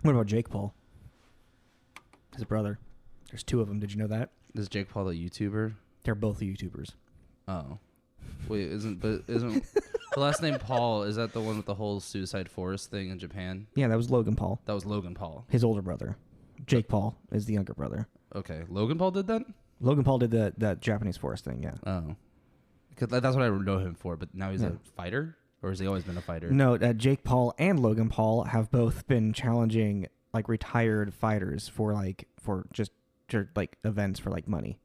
What about Jake Paul? His brother. There's two of them. Did you know that? Is Jake Paul a YouTuber? They're both YouTubers. Oh. Wait, isn't the last name Paul, is that the one with the whole Suicide Forest thing in Japan? Yeah, that was Logan Paul. That was Logan Paul. His older brother. Jake Paul is the younger brother. Okay. Logan Paul did that? Logan Paul did the Japanese forest thing, yeah. Oh. Because that's what I know him for, but now he's a fighter? Or has he always been a fighter? No, Jake Paul and Logan Paul have both been challenging like retired fighters for events for like money.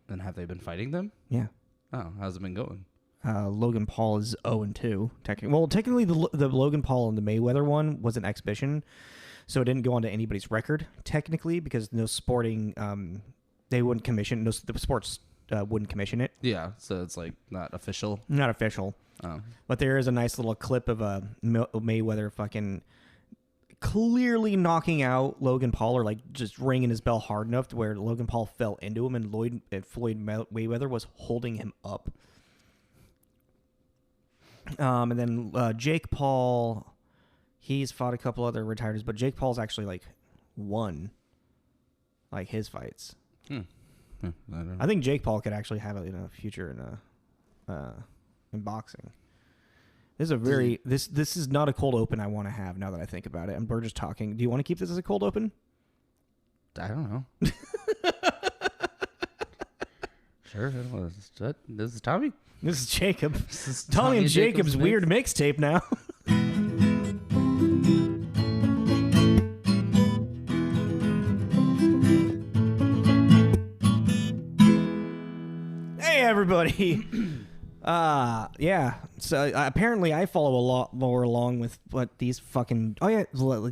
And have they been fighting them? Yeah. Oh, how's it been going? Logan Paul is 0-2. Technically, the Logan Paul and the Mayweather one was an exhibition, so it didn't go onto anybody's record technically because no sporting they wouldn't commission the sports wouldn't commission it. Yeah, so it's like not official. Not official. Oh. But there is a nice little clip of Mayweather fucking clearly knocking out Logan Paul, or like just ringing his bell hard enough to where Logan Paul fell into him, and Floyd Mayweather was holding him up. And then Jake Paul, he's fought a couple other retirees, but Jake Paul's actually like won like his fights. I think Jake Paul could actually have a future in boxing. This is this is not a cold open I want to have now that I think about it. And we're just talking. Do you want to keep this as a cold open? I don't know. Sure. This is Tommy. This is Jacob. This is Tommy and Jacob's weird mixtape now. Hey, everybody. Yeah. So apparently I follow a lot more along with what these fucking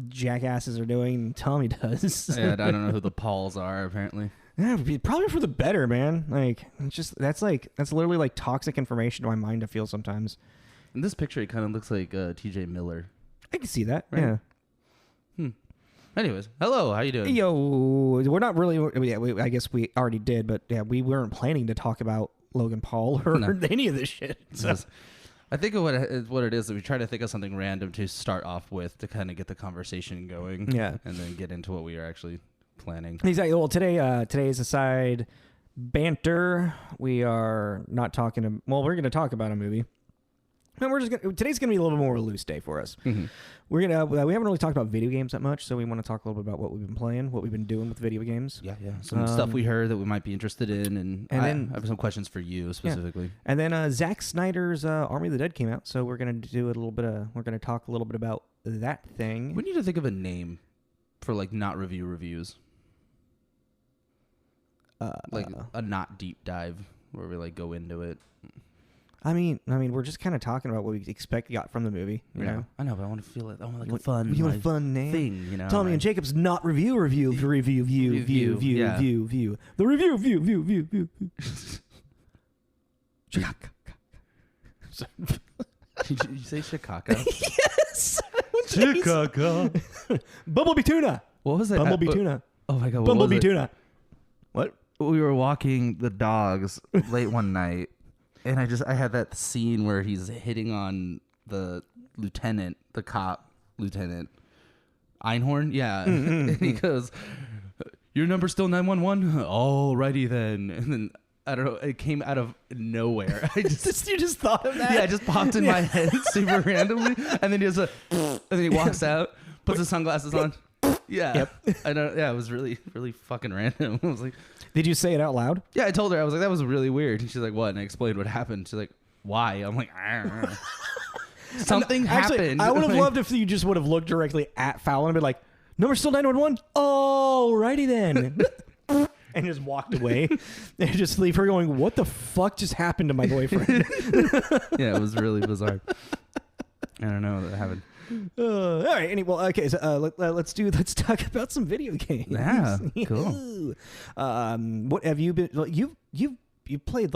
jackasses are doing. Tommy does. Yeah, I don't know who the Pauls are apparently. Yeah, probably for the better, man. Like, it's just that's literally like toxic information to my mind. I feel sometimes. In this picture, he kind of looks like T.J. Miller. I can see that. Right? Yeah. Anyways, hello. How you doing? Yo, we're not really. I guess we already did, but yeah, we weren't planning to talk about Logan Paul or any of this shit. So. I think what it is that we try to think of something random to start off with to kind of get the conversation going. Yeah, and then get into what we are actually planning. Exactly. Well, today is a side banter. We are not talking. We're going to talk about a movie. And today's gonna be a little bit more of a loose day for us. Mm-hmm. We haven't really talked about video games that much, so we want to talk a little bit about what we've been playing, what we've been doing with video games. Yeah. Some stuff we heard that we might be interested in, and then I have some questions for you specifically. Yeah. And then Zack Snyder's Army of the Dead came out, so we're gonna talk a little bit about that thing. We need to think of a name for like not reviews. Like a not deep dive where we like go into it. I mean, we're just kind of talking about what we expect from the movie. You know? I know, but I want to feel it. I want like a fun. You want a fun name thing, you know? Tommy and Jacob's not review. The review. Did you say Chicago? Yes. Chicago. Bumblebee tuna. What was that? Bumblebee tuna. Oh my god. Bumblebee tuna. What? We were walking the dogs late one night. And I had that scene where he's hitting on the cop lieutenant Einhorn. Yeah. And he goes, "Your number's still 911? Alrighty then." And then, I don't know, it came out of nowhere. You just thought of that? Yeah, it just popped in my head super randomly. And then he walks out, puts his sunglasses on. Yeah. Yep. I know. Yeah, it was really, really fucking random. I was like, did you say it out loud? Yeah, I told her. I was like, that was really weird. And she's like, what? And I explained what happened. She's like, why? I'm like, something happened. I would have loved if you just would have looked directly at Fallon and been like, number still 911? Alrighty then. And just walked away. And just leave her going, what the fuck just happened to my boyfriend? Yeah, it was really bizarre. I don't know what happened. All right. Okay. So let's talk about some video games. Yeah. Cool. What have you been? You played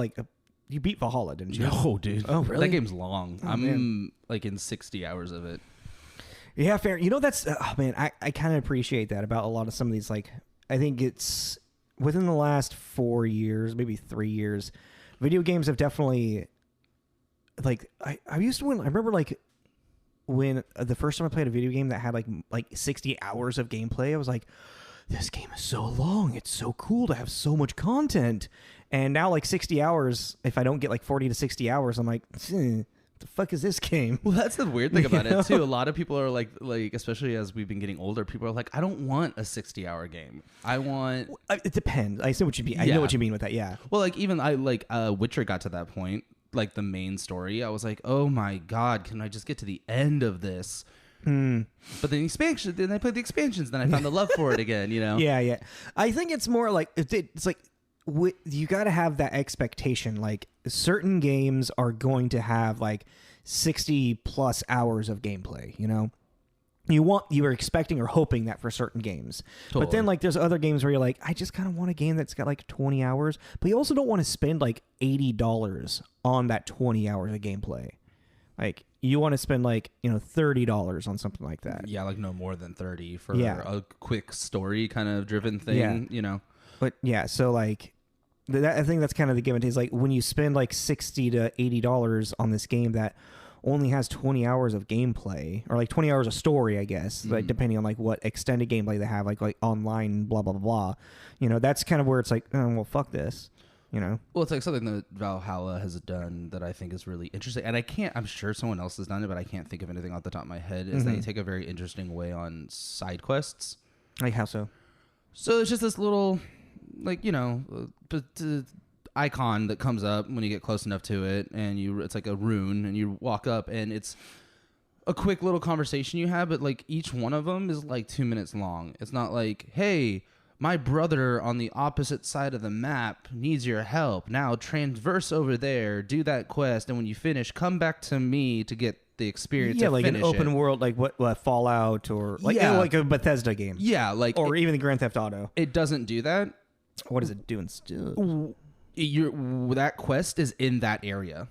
you beat Valhalla, didn't you? No, dude. Oh, really? That game's long. Oh, I'm man. like in 60 hours of it. Yeah, fair. You know, that's man. I kind of appreciate that about a lot of some of these. Like, I think it's within the last 4 years, maybe 3 years, video games have definitely I used to win. I remember when the first time I played a video game that had like 60 hours of gameplay, I was like, this game is so long. It's so cool to have so much content. And now like 60 hours, if I don't get like 40 to 60 hours, I'm like, the fuck is this game? Well, that's the weird thing about it too. A lot of people are like, especially as we've been getting older, people are like, I don't want a 60-hour game. I want. It depends. I see what you mean. I know what you mean with that. Yeah. Well, like even Witcher got to that point, like the main story. I was like, oh my god, can I just get to the end of this? But then then I played the expansions. Then I found the love for it again. You know? Yeah. I think it's more like it's like you got to have that expectation. Like certain games are going to have like 60 plus hours of gameplay. You know, you are expecting or hoping that for certain games. Totally. But then like there's other games where you're like, I just kind of want a game that's got like 20 hours, but you also don't want to spend like $80 on that 20 hours of gameplay. Like you want to spend like, $30 on something like that. Yeah, like no more than 30 for a quick story kind of driven thing, But yeah, so like I think that's kind of the give and take. Is like when you spend like $60 to $80 on this game that only has 20 hours of gameplay, or like 20 hours of story, I guess, like depending on like what extended gameplay they have, like online, blah blah blah blah. That's kind of where it's like, oh, well, fuck this. Well, it's like something that Valhalla has done that I think is really interesting, and I'm sure someone else has done it, but I can't think of anything off the top of my head. Is they take a very interesting way on side quests. Like how so? So it's just this little, icon that comes up when you get close enough to it, and it's like a rune, and you walk up, and it's a quick little conversation you have, but like each one of them is like 2 minutes long. It's not like, hey, my brother on the opposite side of the map needs your help. Now transverse over there, do that quest, and when you finish, come back to me to get the experience. Yeah, like an open world, like what Fallout or like a Bethesda game. Yeah, like even the Grand Theft Auto. It doesn't do that. What is it doing still? That quest is in that area.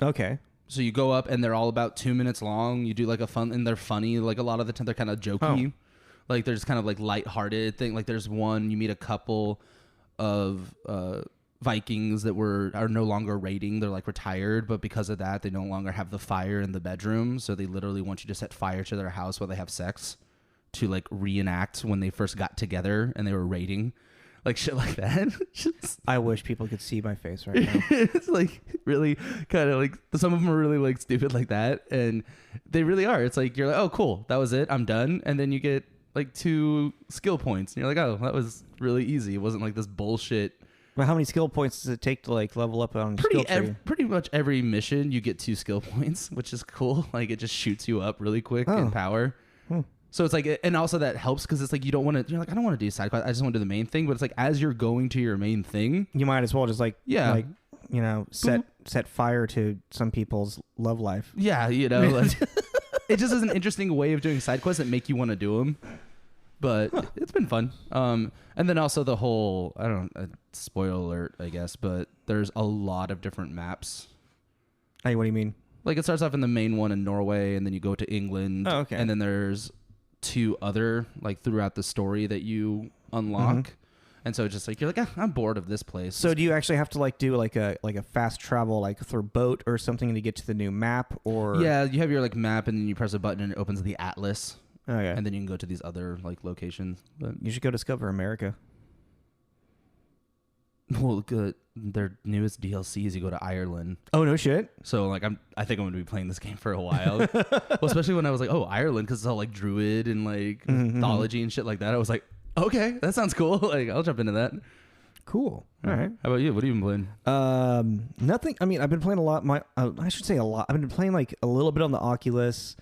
Okay. So you go up and they're all about 2 minutes long. You do like and they're funny. Like a lot of the time they're kind of jokey. Oh. Like there's kind of like lighthearted thing. Like there's one, you meet a couple of Vikings that are no longer raiding. They're like retired, but because of that, they no longer have the fire in the bedroom. So they literally want you to set fire to their house while they have sex to like reenact when they first got together and they were raiding. Like shit like that. I wish people could see my face right now. It's like really kind of like some of them are really like stupid like that, and they really are. It's like you're like, oh cool, that was it, I'm done, and then you get like 2 skill points, and you're like, oh, that was really easy. It wasn't like this bullshit. Well, how many skill points does it take to like level up on skill tree? Pretty much every mission you get 2 skill points, which is cool. Like it just shoots you up really quick in power. So it's like, and also that helps because it's like you don't want to. You're like, I don't want to do side quests. I just want to do the main thing. But it's like as you're going to your main thing, you might as well just set fire to some people's love life. Yeah, like, it just is an interesting way of doing side quests that make you want to do them. But it's been fun. And then also the whole, spoiler alert, I guess, but there's a lot of different maps. Hey, what do you mean? Like it starts off in the main one in Norway, and then you go to England. Oh, okay. And then there's 2 other like throughout the story that you unlock. And so it's just like you're like, I'm bored of this place. So do you actually have to like do like a fast travel like through boat or something to get to the new map? Or yeah, you have your like map, and then you press a button and it opens the atlas. Okay. And then you can go to these other like locations. But you should go discover America. Well, good. Their newest DLC is you go to Ireland. Oh no shit! So like I think I'm gonna be playing this game for a while. Well, especially when I was like, oh, Ireland, because it's all like druid and like mythology and shit like that. I was like, okay, that sounds cool. Like I'll jump into that. Cool. All right. How about you? What have you been playing? Nothing. I mean, I've been playing a lot. I should say a lot. I've been playing like a little bit on the Oculus.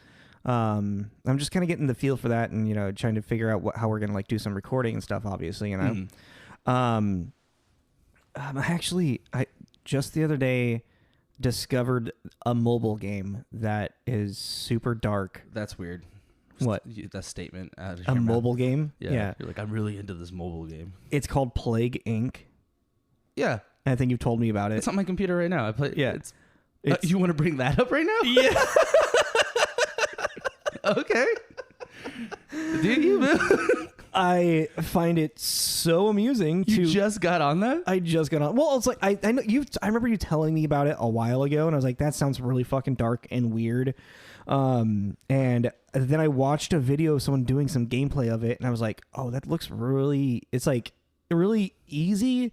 I'm just kind of getting the feel for that, and trying to figure out how we're gonna like do some recording and stuff. Obviously, I just the other day discovered a mobile game that is super dark. That's weird. What? That statement. A mobile game? Yeah. You're like, I'm really into this mobile game. It's called Plague Inc. Yeah. I think you've told me about it. It's on my computer right now. I play. Yeah. You want to bring that up right now? Yeah. Okay. Do you? I find it so amusing. You just got on that? I just got on. Well, it's like I know you. I remember you telling me about it a while ago, and I was like, that sounds really fucking dark and weird. And then I watched a video of someone doing some gameplay of it, and I was like, oh, that looks really. It's like really easy.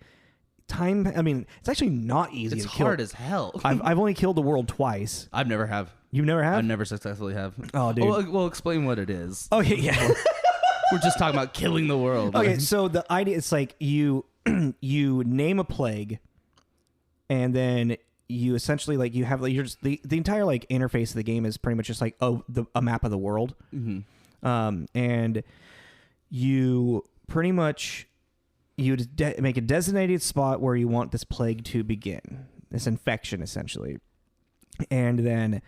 I mean, it's actually not easy. It's to kill. hard as hell. I've only killed the world twice. I've never have. You've never have? I never successfully have. Oh, dude. Well, explain what it is. Okay, yeah. We're just talking about killing the world. Okay, so the idea is like you name a plague, and then you essentially like you have like you're just the entire like interface of the game is pretty much just like a map of the world, and you pretty much make a designated spot where you want this plague to begin, this infection essentially, and then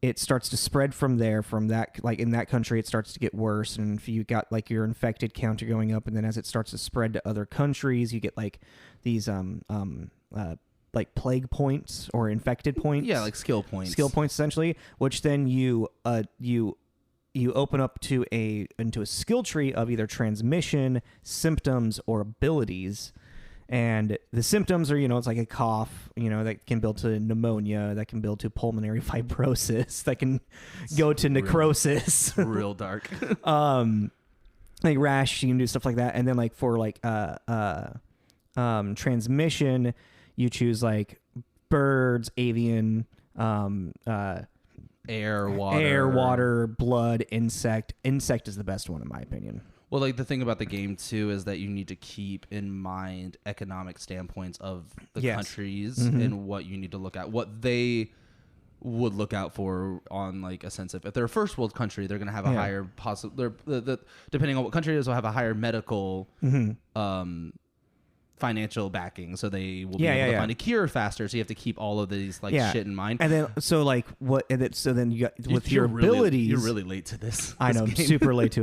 it starts to spread from there. From that, like in that country, it starts to get worse, and if you got like your infected counter going up, and then as it starts to spread to other countries, you get like these like plague points or infected points. Yeah, like skill points. Skill points essentially, which then you open up into a skill tree of either transmission, symptoms, or abilities. And the symptoms are, it's like a cough, that can build to pneumonia, that can build to pulmonary fibrosis, that can go to necrosis. Real dark. Like rash, you can do stuff like that. And then like for like transmission, you choose like birds, avian, air, water, blood, insect. Insect is the best one in my opinion. Well, like the thing about the game too is that you need to keep in mind economic standpoints of the countries and what you need to look at, what they would look out for on like a sense of if they're a first world country, they're going to have a higher depending on what country it is, will have a higher medical financial backing, so they will be able to find a cure faster. So you have to keep all of these like shit in mind. And then so like what? And then, so then you got with your abilities. You're really late to this. I know. I'm super late to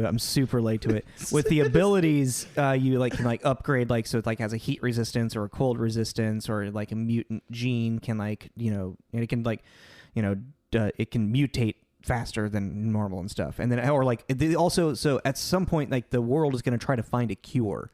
it. With the abilities, you like can like upgrade like so it like has a heat resistance or a cold resistance or like a mutant gene can like and it can like it can mutate faster than normal and stuff. And then or like also so at some point like the world is going to try to find a cure.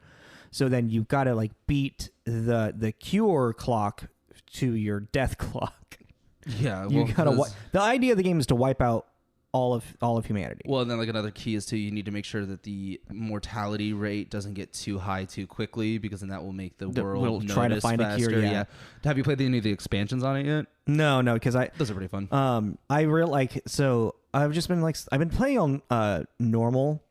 So then you've got to like beat the cure clock to your death clock. Yeah, you gotta. The idea of the game is to wipe out all of humanity. Well, and then like another key is you need to make sure that the mortality rate doesn't get too high too quickly, because then that will make the world we'll try to find faster. a cure. Yeah. Have you played any of the expansions on it yet? No, because those are pretty fun. I really like. So I've just been like I've been playing on normal.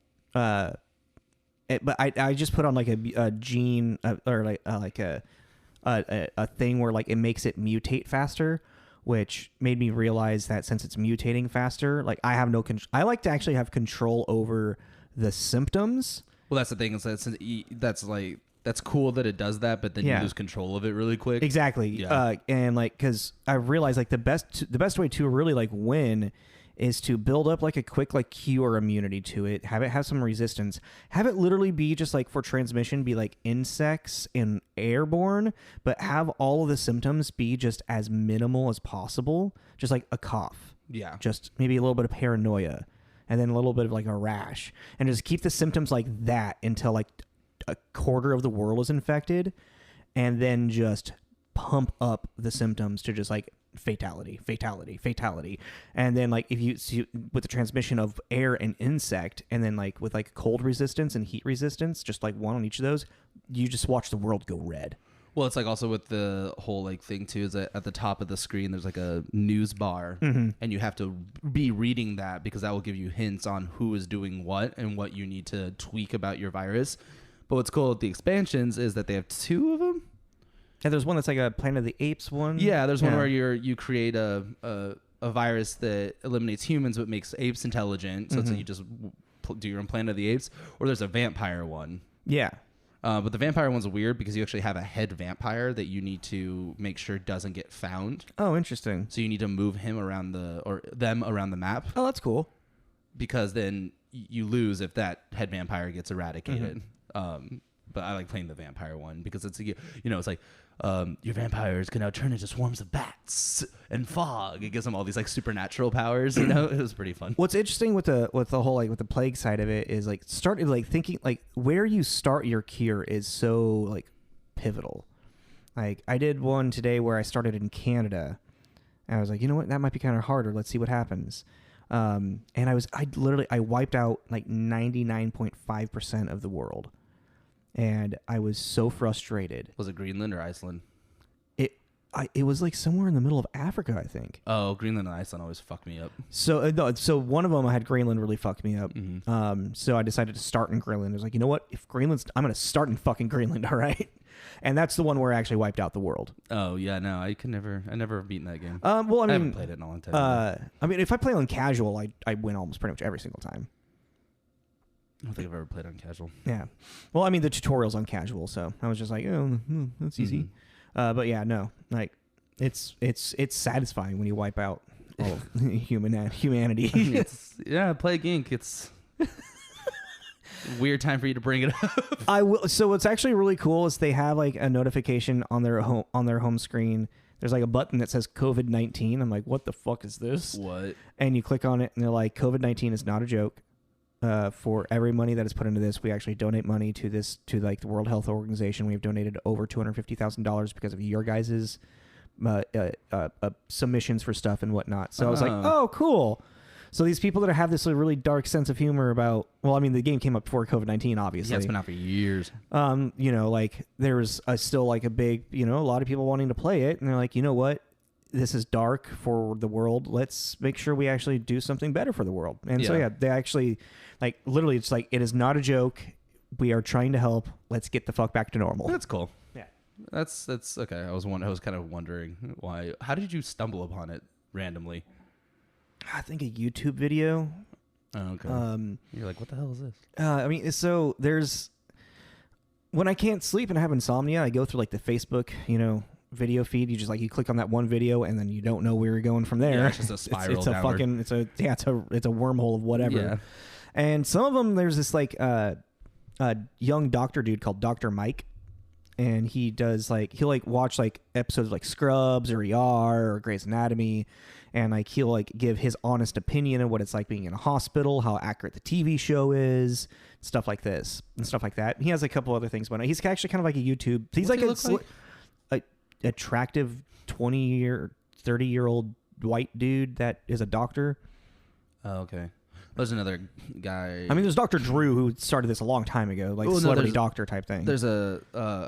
But I just put on like a gene or like a thing where like it makes it mutate faster, which made me realize that since it's mutating faster, like I have no I like to actually have control over the symptoms. Well, that's the thing is that's cool that it does that, but then you lose control of it really quick. Exactly. Yeah. And like because I realized like the best way to really like win is to build up like a quick like cure immunity to it, have it have some resistance, have it literally be just like for transmission be like insects and airborne, but have all of the symptoms be just as minimal as possible, just like a cough, just maybe a little bit of paranoia, and then a little bit of like a rash, and just keep the symptoms like that until like a quarter of the world is infected, and then just pump up the symptoms to just like fatality, and then like if you see with the transmission of air and insect, and then like with like cold resistance and heat resistance, just like one on each of those, you just watch the world go red. Well, it's like also with the whole like thing too is that at the top of the screen there's like a news bar, and you have to be reading that because that will give you hints on who is doing what and what you need to tweak about your virus. But what's cool with the expansions is that they have 2 of them. Yeah, there's one that's like a Planet of the Apes one. Yeah, there's one where you create a virus that eliminates humans but makes apes intelligent. So it's like you just do your own Planet of the Apes. Or there's a vampire one. Yeah. But the vampire one's weird because you actually have a head vampire that you need to make sure doesn't get found. Oh, interesting. So you need to move him around them around the map. Oh, that's cool. Because then you lose if that head vampire gets eradicated. but I like playing the vampire one because it's it's like your vampires can now turn into swarms of bats and fog. It gives them all these like supernatural powers. It was pretty fun. What's interesting with the whole like with the plague side of it is like starting like thinking like where you start your cure is so like pivotal. Like I did one today where I started in Canada, and I was like, you know what, that might be kind of harder. Let's see what happens. And I wiped out like 99.5% of the world. And I was so frustrated. Was it Greenland or Iceland? It was like somewhere in the middle of Africa, I think. Oh, Greenland and Iceland always fuck me up. So so one of them, I had Greenland really fucked me up. Mm-hmm. So I decided to start in Greenland. I was like, you know what? If Greenland's, I'm going to start in fucking Greenland, all right? And that's the one where I actually wiped out the world. Oh, yeah, no, I never have beaten that game. Well, I haven't played it in a long time. I mean, if I play on casual, I win almost pretty much every single time. I don't think I've ever played on casual. Yeah. Well, I mean, the tutorial's on casual, so I was just like, oh, that's easy. But yeah, no, like it's satisfying when you wipe out all of humanity. Play Gink. It's weird time for you to bring it up. I will. So what's actually really cool is they have like a notification on their home screen. There's like a button that says COVID-19. I'm like, what the fuck is this? What? And you click on it, and they're like, COVID-19 is not a joke. For every money that is put into this, we actually donate money to like the World Health Organization. We have donated over $250,000 because of your guys's submissions for stuff and whatnot. So I was like, oh, cool. So these people that have this really dark sense of humor about, well, I mean, the game came up before COVID-19, obviously. Yeah, it's been out for years. Like there's still like a big, a lot of people wanting to play it, and they're like, you know what? This is dark for the world. Let's make sure we actually do something better for the world. And so, they actually, like, literally, it's like, it is not a joke. We are trying to help. Let's get the fuck back to normal. That's cool. Yeah. That's okay. I was kind of wondering why. How did you stumble upon it randomly? I think a YouTube video. Oh, okay. You're like, what the hell is this? I mean, so there's, when I can't sleep and I have insomnia, I go through like the Facebook, video feed. You just like, you click on that one video and then you don't know where you're going from there. Yeah, it's just a spiral. It's a fucking, it's a wormhole of whatever. Yeah. And some of them, there's this like young doctor dude called Dr. Mike, and he does like, he'll like watch like episodes of like Scrubs or ER or Grey's Anatomy, and like he'll like give his honest opinion of what it's like being in a hospital, how accurate the TV show is, stuff like this and stuff like that. He has a couple other things, but he's actually kind of like a YouTube. He's What's like a attractive 30-year-old white dude that is a doctor. Oh, okay. There's another guy. I mean, there's Dr. Drew who started this a long time ago, like celebrity doctor type thing. There's a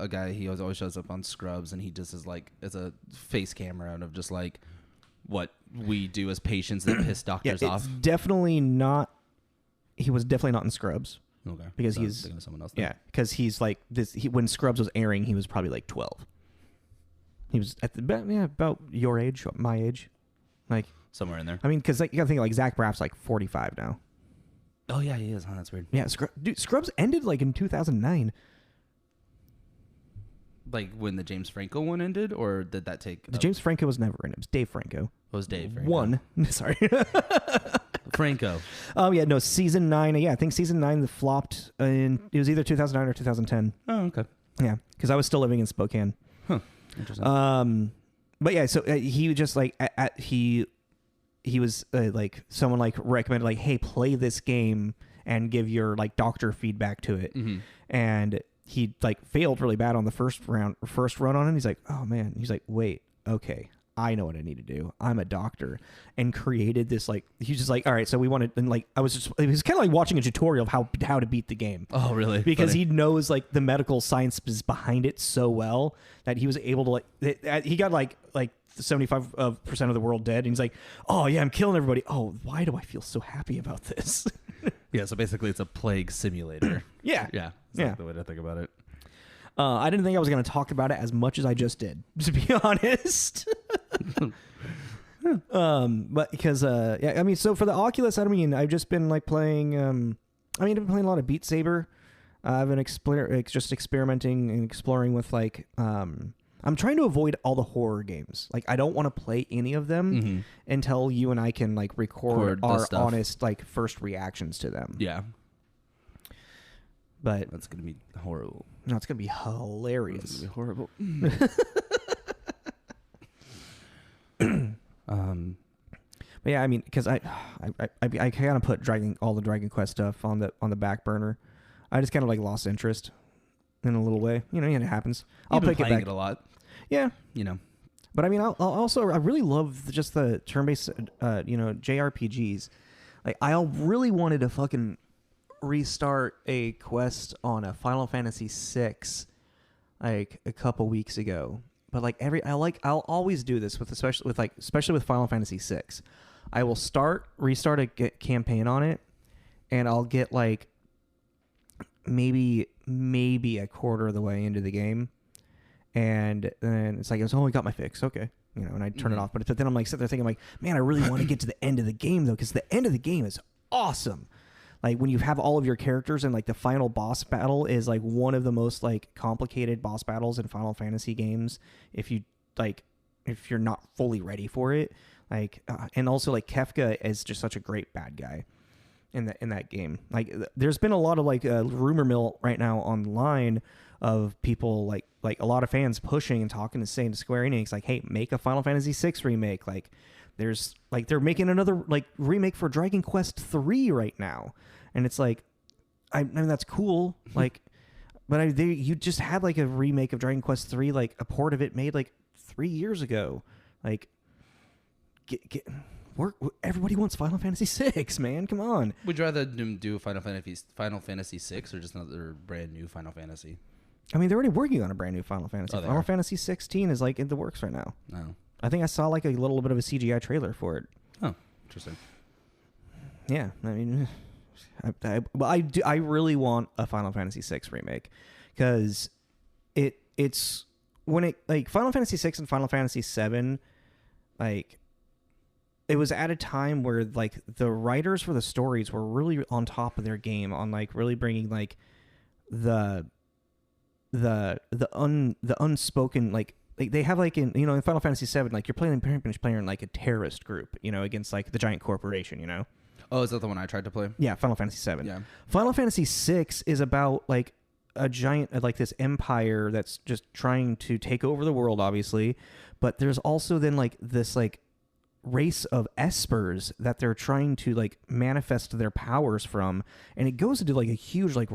guy, he always shows up on Scrubs, and he just is like, it's a face camera out of just like what we do as patients that piss doctors off. Definitely not. He was definitely not in Scrubs. Okay. Because he's thinking of someone else. Yeah, because he's like this. When Scrubs was airing, he was probably like 12. He was at about your age, my age, like somewhere in there. I mean, because like, you gotta think like Zach Braff's like 45 now. Oh yeah, he is. Huh? That's weird. Yeah, Scrubs ended like in 2009. Like when the James Franco one ended, or did that take? The James Franco was never in it. It was Dave Franco. It was Dave Franco. One. Sorry. Franco. Oh yeah, no, season 9. Yeah, I think season 9 flopped in. It was either 2009 or 2010. Oh okay. Yeah, because I was still living in Spokane. Huh. Interesting. But yeah, so he was just like he was like someone like recommended like, hey, play this game and give your like doctor feedback to it, and he like failed really bad on the first run on it. He's like, oh man, he's like, wait, okay, I know what I need to do. I'm a doctor, and created this like, he's just like, all right, so we wanted, and like it was kind of like watching a tutorial of how to beat the game. Oh really? Because Funny. he knows like the medical science is behind it so well that he was able to like, he got like 75% of the world dead, and he's like, oh yeah, I'm killing everybody. Oh, why do I feel so happy about this? Yeah, so basically it's a plague simulator. Yeah. Yeah. That's the way to think about it. I didn't think I was going to talk about it as much as I just did, to be honest. But because, yeah, I mean, so for the Oculus, I mean, I've just been like playing, I've been playing a lot of Beat Saber. I've been just experimenting and exploring with like, I'm trying to avoid all the horror games. Like, I don't want to play any of them until you and I can like record our honest like first reactions to them. Yeah. But that's gonna be horrible. No, it's gonna be hilarious. It's gonna be horrible. But yeah, I mean, because I kind of put all the Dragon Quest stuff on the back burner. I just kind of like lost interest in a little way. You know, it happens. I'll pick it back a lot. Yeah, you know. But I mean, I really love just the turn-based, JRPGs. Like, I really wanted to fucking restart a quest on a Final Fantasy VI, like a couple weeks ago. But like I'll always do this especially with Final Fantasy VI. I will restart a campaign on it, and I'll get like maybe a quarter of the way into the game, and then it's like, I got my fix, okay, you know, and I turn it off. But then I'm like sitting there thinking, like, man, I really want to get to the end of the game though, because the end of the game is awesome. Like when you have all of your characters and like the final boss battle is like one of the most like complicated boss battles in Final Fantasy games. If you're not fully ready for it, like, and also like Kefka is just such a great bad guy in that game. Like there's been a lot of like rumor mill right now online of people like a lot of fans pushing and talking and saying to Square Enix, like, hey, make a Final Fantasy VI remake. Like there's like they're making another like remake for Dragon Quest 3 right now, and it's like, I mean, that's cool, like, but you just had like a remake of Dragon Quest 3, like a port of it made like 3 years ago. Like, everybody wants Final Fantasy VI, man. Come on. Would you rather do Final Fantasy VI or just another brand new Final Fantasy? I mean, they're already working on a brand new Final Fantasy. Final are? Fantasy 16 is like in the works right now. No. I think I saw like a little bit of a CGI trailer for it. Oh, interesting. Yeah, I mean, I really want a Final Fantasy VI remake, because it's when it like Final Fantasy VI and Final Fantasy VII, like, it was at a time where like the writers for the stories were really on top of their game on like really bringing like the unspoken, like they have like in Final Fantasy VII, like you're playing in like a terrorist group, you know, against like the giant corporation, you know. Oh, is that the one I tried to play? Yeah, Final Fantasy VII. Yeah. Final Fantasy VI is about like a giant, like this empire that's just trying to take over the world, obviously, but there's also then like this like race of espers that they're trying to like manifest their powers from, and it goes into like a huge like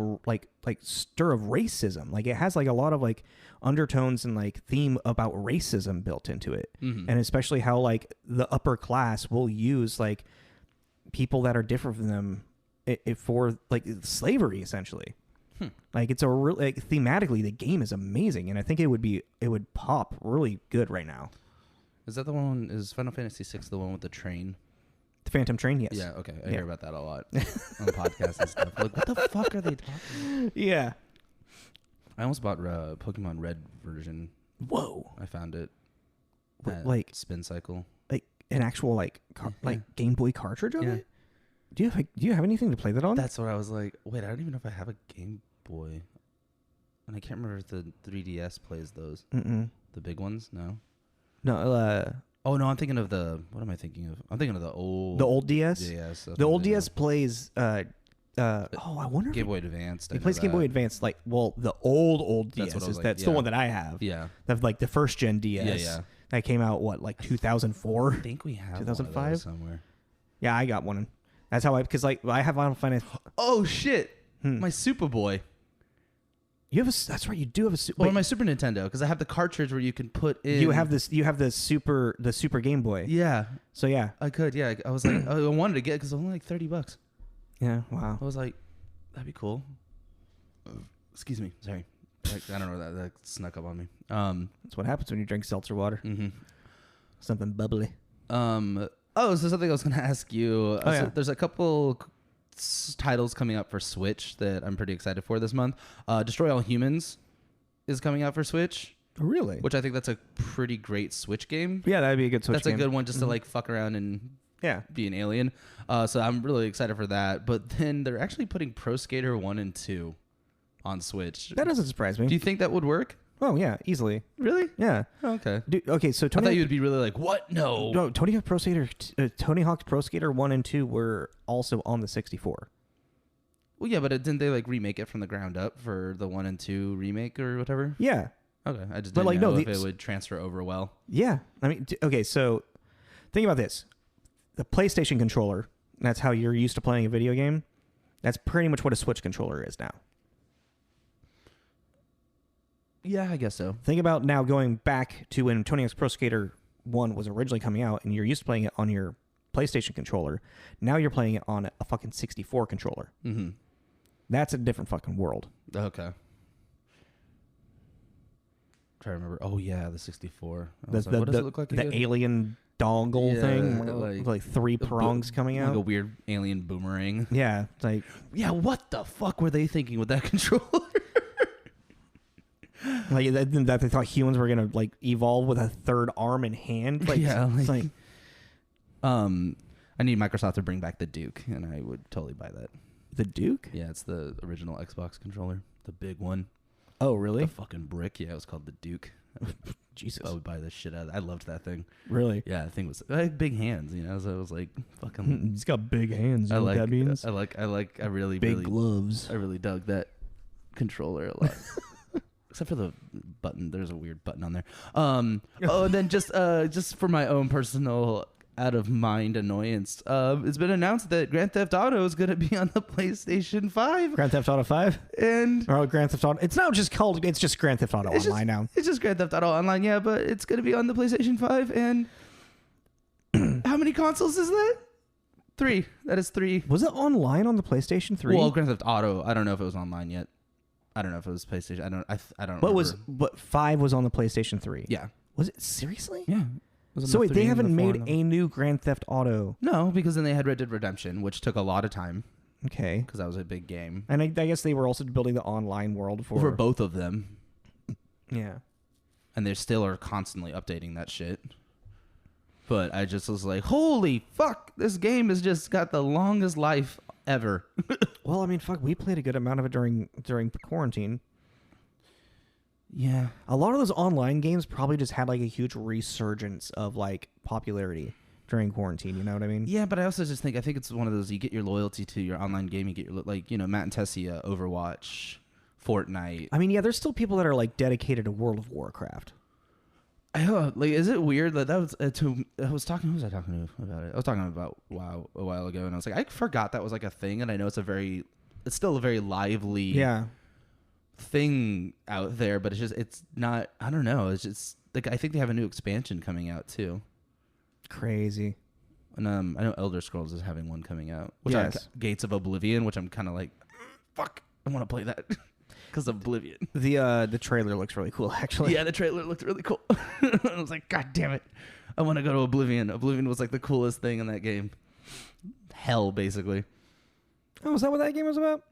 stir of racism. Like it has like a lot of like undertones and like theme about racism built into it, and especially how like the upper class will use like people that are different from them for like slavery, essentially. Like it's a real like, thematically the game is amazing, and I think it would pop really good right now. Is that the one? Is Final Fantasy VI the one with the train? The Phantom Train, yes. Yeah, okay. I hear about that a lot on podcasts and stuff. Like, what the fuck are they talking about? Yeah. I almost bought Pokemon Red version. Whoa. I found it. Like Spin Cycle. Like an actual like Game Boy cartridge of it? Do you have anything to play that on? That's what I was like. Wait, I don't even know if I have a Game Boy. And I can't remember if the 3DS plays those. The big ones? No. No, oh no, I'm thinking of what am I thinking of? I'm thinking of the old DS. DS. The old DS plays. I wonder. Game Boy Advanced. It plays Game Boy Advance. Like, well, the old DS is the one that I have. Yeah. That's like the first gen DS. Yeah. That came out like 2004. I think we have 2005 somewhere. Yeah, I got one. That's how because like I have Final Fantasy. Oh shit! My Superboy. You have that's right. You do have a Super. Or my Super Nintendo, because I have the cartridge where you can put in. You have this. You have the Super Game Boy. Yeah. So yeah, I could. Yeah, I was like, I wanted to get it because it was only like $30. Yeah. Wow. I was like, that'd be cool. Excuse me. Sorry. I don't know, that snuck up on me. That's what happens when you drink seltzer water. Something bubbly. So something I was going to ask you. So there's a couple titles coming up for Switch that I'm pretty excited for this month. Destroy All Humans is coming out for Switch. Really? Which I think that's a pretty great Switch game. Yeah, that'd be a good Switch game. That's a good one just to like fuck around and be an alien. So I'm really excited for that. But then they're actually putting Pro Skater 1 and 2 on Switch. That doesn't surprise me. Do you think that would work? Oh yeah, easily. Really? Yeah. Oh, okay. Okay, so I thought you'd be really like, what? No. Tony Hawk's Pro Skater 1 and 2 were also on the 64. Well, yeah, but didn't they like remake it from the ground up for the 1 and 2 remake or whatever? Yeah. Okay, I just didn't know if it would transfer over well. Yeah. I mean, okay, so think about this. The PlayStation controller, that's how you're used to playing a video game. That's pretty much what a Switch controller is now. Yeah, I guess so. Think about now going back to when Tony Hawk's Pro Skater 1 was originally coming out, and you're used to playing it on your PlayStation controller. Now you're playing it on a fucking 64 controller. Mm-hmm. That's a different fucking world. Okay. Try to remember. Oh yeah, the 64. What does it look like? The alien dongle thing, like 3 prongs coming out, like a weird alien boomerang. Yeah, it's like what the fuck were they thinking with that controller? Like that they thought humans were gonna like evolve with a third arm and hand. Like, yeah, it's like I need Microsoft to bring back the Duke, and I would totally buy that. The Duke? Yeah, it's the original Xbox controller, the big one. Oh, really? The fucking brick. Yeah, it was called the Duke. Jesus. I would buy the shit out of it. I loved that thing. Really? Yeah, the thing was I had big hands, you know, so I was like fucking He's got big hands. You know what that means? I really big gloves. I really dug that controller a lot. Except for the button. There's a weird button on there. And then just for my own personal out of mind annoyance, it's been announced that Grand Theft Auto is going to be on the PlayStation 5. Grand Theft Auto 5? Or Grand Theft Auto. It's now just called, it's just Grand Theft Auto Online now. It's just Grand Theft Auto Online, yeah, but it's going to be on the PlayStation 5. And how many consoles is that? 3. That is 3. Was it online on the PlayStation 3? Well, Grand Theft Auto, I don't know if it was online yet. I don't know if it was PlayStation. I don't know. But 5 was on the PlayStation 3? Yeah. Was it seriously? Yeah. So wait, they haven't made a new Grand Theft Auto? No, because then they had Red Dead Redemption, which took a lot of time. Okay. Because that was a big game. And I guess they were also building the online world for both of them. Yeah. And they still are constantly updating that shit. But I just was like, holy fuck, this game has just got the longest life ever. Well, I mean, fuck, we played a good amount of it during quarantine. Yeah. A lot of those online games probably just had like a huge resurgence of like popularity during quarantine. You know what I mean? Yeah, but I also just think it's one of those, you get your loyalty to your online game. You get your, like, you know, Matt and Tessia, Overwatch, Fortnite. I mean, yeah, there's still people that are like dedicated to World of Warcraft. Like, is it weird that was who was I talking to about it? I was talking about WoW a while ago, and I was like, I forgot that was like a thing, and I know it's still a very lively thing out there, but it's not. I don't know. It's just like I think they have a new expansion coming out too. Crazy. And I know Elder Scrolls is having one coming out. Gates of Oblivion, which I'm kind of like, fuck, I want to play that. Because of Oblivion. The trailer looks really cool, actually. Yeah, the trailer looked really cool. I was like, God damn it. I want to go to Oblivion. Oblivion was like the coolest thing in that game. Hell, basically. Oh, is that what that game was about?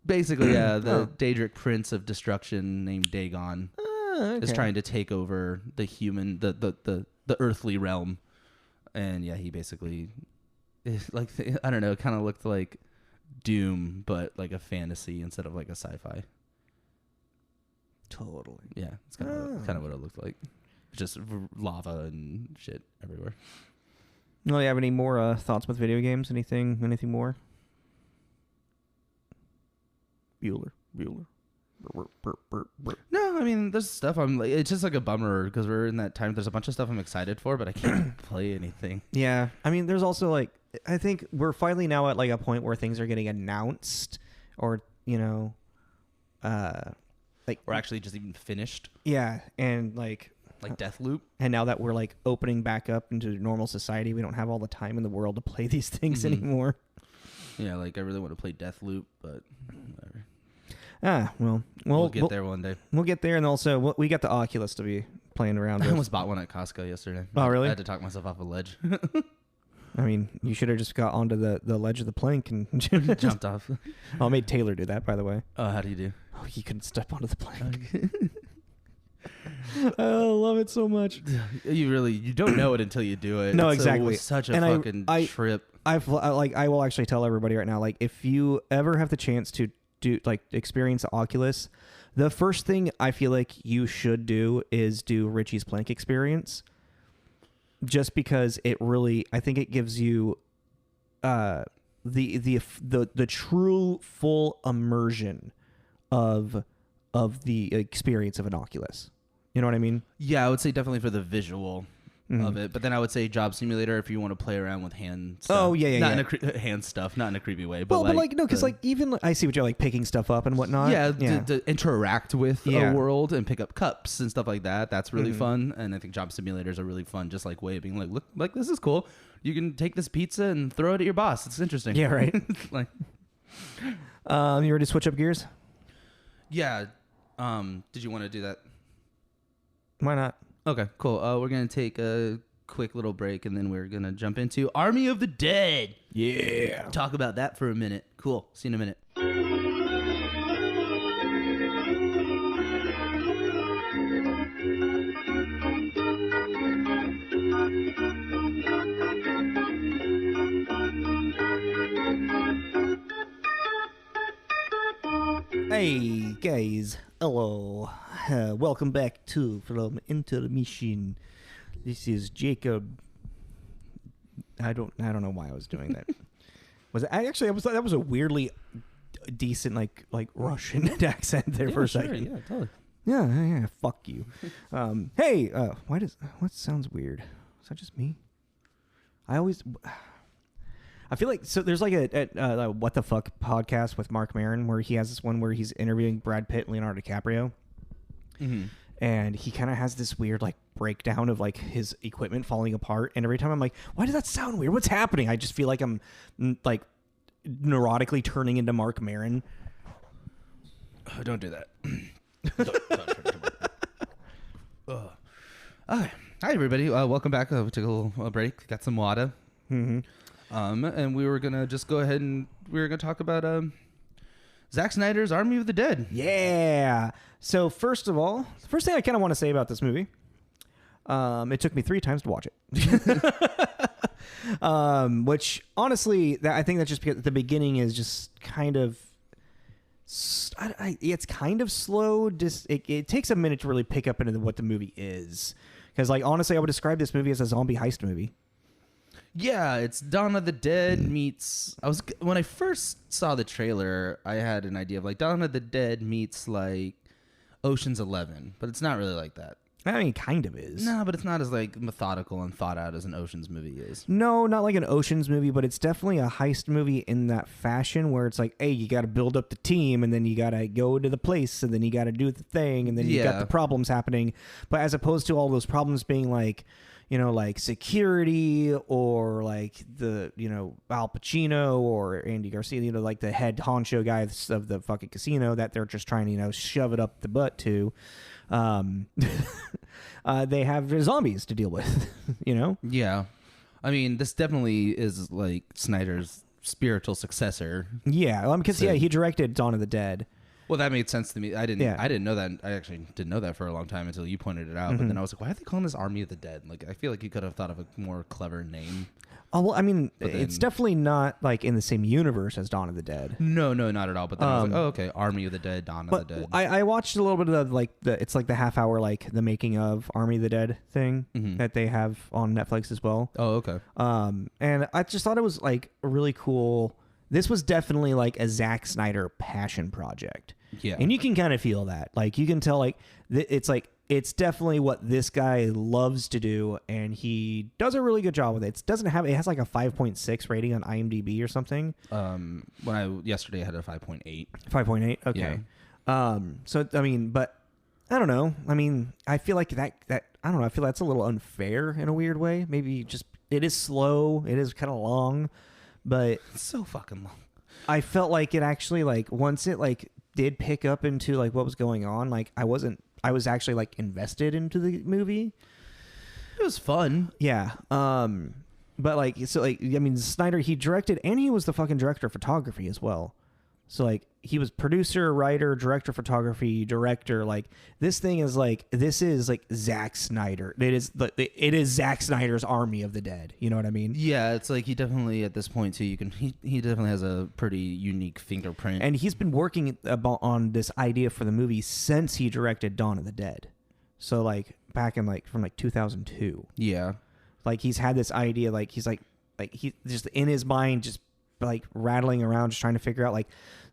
Basically, yeah. The Daedric Prince of Destruction named Dagon is trying to take over the human, the earthly realm. And yeah, he basically, like, I don't know, kind of looked like Doom, but like a fantasy instead of like a sci-fi. Totally. Yeah, it's kind of what it looked like. Just lava and shit everywhere. Well, do you have any more thoughts with video games? Anything more? Bueller. No, I mean, there's stuff I'm like, it's just like a bummer because we're in that time. There's a bunch of stuff I'm excited for, but I can't play anything. Yeah, I mean, there's also like, I think we're finally now at like a point where things are getting announced, or you know, like we're actually just even finished. Yeah, and like Deathloop. And now that we're like opening back up into normal society, we don't have all the time in the world to play these things anymore. Yeah, like I really want to play Deathloop, but whatever. Well, we'll get there one day. We'll get there, and also we got the Oculus to be playing around with. I almost bought one at Costco yesterday. Oh, really? I had to talk myself off a ledge. I mean, you should have just got onto the ledge of the plank and jumped off. I made Taylor do that, by the way. Oh, how do you do? Oh, he couldn't step onto the plank. I love it so much. You don't know it until you do it. No, exactly. It's such a fucking trip. I will actually tell everybody right now, like, if you ever have the chance to experience the Oculus, the first thing I feel like you should do is do Richie's plank experience. Just because it really, I think it gives you, the true full immersion of the experience of an Oculus. You know what I mean? Yeah, I would say definitely for the visual of it, but then I would say Job Simulator if you want to play around with hand stuff. Oh yeah, not in a hand stuff, not in a creepy way. But but no, because even I see what you're like picking stuff up and whatnot. Yeah, to interact with a world and pick up cups and stuff like that. That's really fun, and I think Job Simulators are really fun. Just like way of being like, look, like this is cool. You can take this pizza and throw it at your boss. It's interesting. Yeah, right. Like, you ready to switch up gears? Yeah. Did you want to do that? Why not? Okay, cool. We're going to take a quick little break, and then we're going to jump into Army of the Dead. Yeah. Talk about that for a minute. Cool. See you in a minute. Hey guys, hello. Welcome back to From Intermission. This is Jacob. I don't know why I was doing that. That was a weirdly decent like Russian accent there for a second. Yeah, totally. Yeah, fuck you. Hey, what sounds weird? Is that just me? I feel like there's like a What the Fuck podcast with Mark Maron where he has this one where he's interviewing Brad Pitt and Leonardo DiCaprio. Mm-hmm. And he kind of has this weird like breakdown of like his equipment falling apart. And every time I'm like, why does that sound weird? What's happening? I just feel like I'm like neurotically turning into Mark Maron. Oh, don't do that. don't turn into Mark. Hi everybody. Welcome back. We took a little break. Got some water. Mm-hmm. And we were gonna just go ahead and we were gonna talk about Zack Snyder's Army of the Dead. Yeah. So first of all, the first thing I kind of want to say about this movie, it took me 3 times to watch it. Which honestly, I think that's just because the beginning is just kind of, it's kind of slow. It takes a minute to really pick up into what the movie is. Because like honestly, I would describe this movie as a zombie heist movie. Yeah, it's Dawn of the Dead meets... When I first saw the trailer, I had an idea of like Dawn of the Dead meets like Ocean's 11, but it's not really like that. I mean, it kind of is. No, but it's not as like methodical and thought out as an Ocean's movie is. No, not like an Ocean's movie, but it's definitely a heist movie in that fashion where it's like, hey, you got to build up the team, and then you got to go to the place, and then you got to do the thing, and then you got the problems happening. But as opposed to all those problems being like, you know, like security or like the, you know, Al Pacino or Andy Garcia, you know, like the head honcho guys of the fucking casino that they're just trying to, you know, shove it up the butt to. They have zombies to deal with, you know? Yeah. I mean, this definitely is like Snyder's spiritual successor. Yeah. Because, he directed Dawn of the Dead. Well, that made sense to me. I didn't know that. I actually didn't know that for a long time until you pointed it out. Mm-hmm. But then I was like, why are they calling this Army of the Dead? Like, I feel like you could have thought of a more clever name. Oh, well, I mean, it's definitely not like in the same universe as Dawn of the Dead. No, not at all. But then I was like, oh, okay, Army of the Dead, Dawn of the Dead. I watched a little bit of it's like the half hour, like the making of Army of the Dead thing that they have on Netflix as well. Oh, okay. And I just thought it was like really cool. This was definitely like a Zack Snyder passion project. Yeah. And you can kind of feel that. Like you can tell it's definitely what this guy loves to do, and he does a really good job with it. It has like a 5.6 rating on IMDb or something. Yesterday I had a 5.8. 5.8? Okay. Yeah. So I mean, but I don't know. I mean, I feel like that I don't know, I feel that's a little unfair in a weird way. Maybe just it is slow, it is kind of long, but it's so fucking long. I felt like it actually like once it like did pick up into like what was going on, like I was actually like invested into the movie. It was fun. Yeah. But like, so like, I mean, Snyder, he directed and he was the fucking director of photography as well. So like he was producer, writer, director of photography, director. Like this is like Zack Snyder. It is Zack Snyder's Army of the Dead. You know what I mean? Yeah, it's like he definitely at this point too. He definitely has a pretty unique fingerprint. And he's been working on this idea for the movie since he directed Dawn of the Dead. So like back in like from like 2002. Yeah, like he's had this idea. Like he's like he just in his mind just like rattling around just trying to figure out like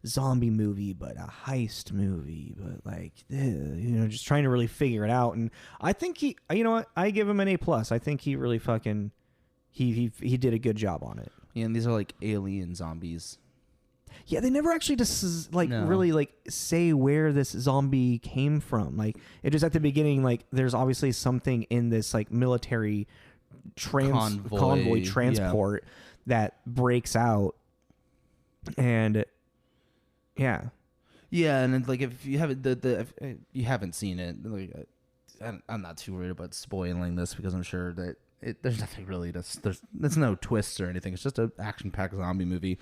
zombie movie, but a heist movie, but like just trying to really figure it out. And I think he, you know what, I give him an A+. I think he really fucking he did a good job on it. Yeah, and these are like alien zombies. Yeah, they never actually just like really like say where this zombie came from. Like it just at the beginning, like there's obviously something in this like military convoy transport that breaks out, and yeah, and it's like if you haven't if you haven't seen it, like I'm not too worried about spoiling this because I'm sure that there's nothing really there's no twists or anything. It's just an action-packed zombie movie.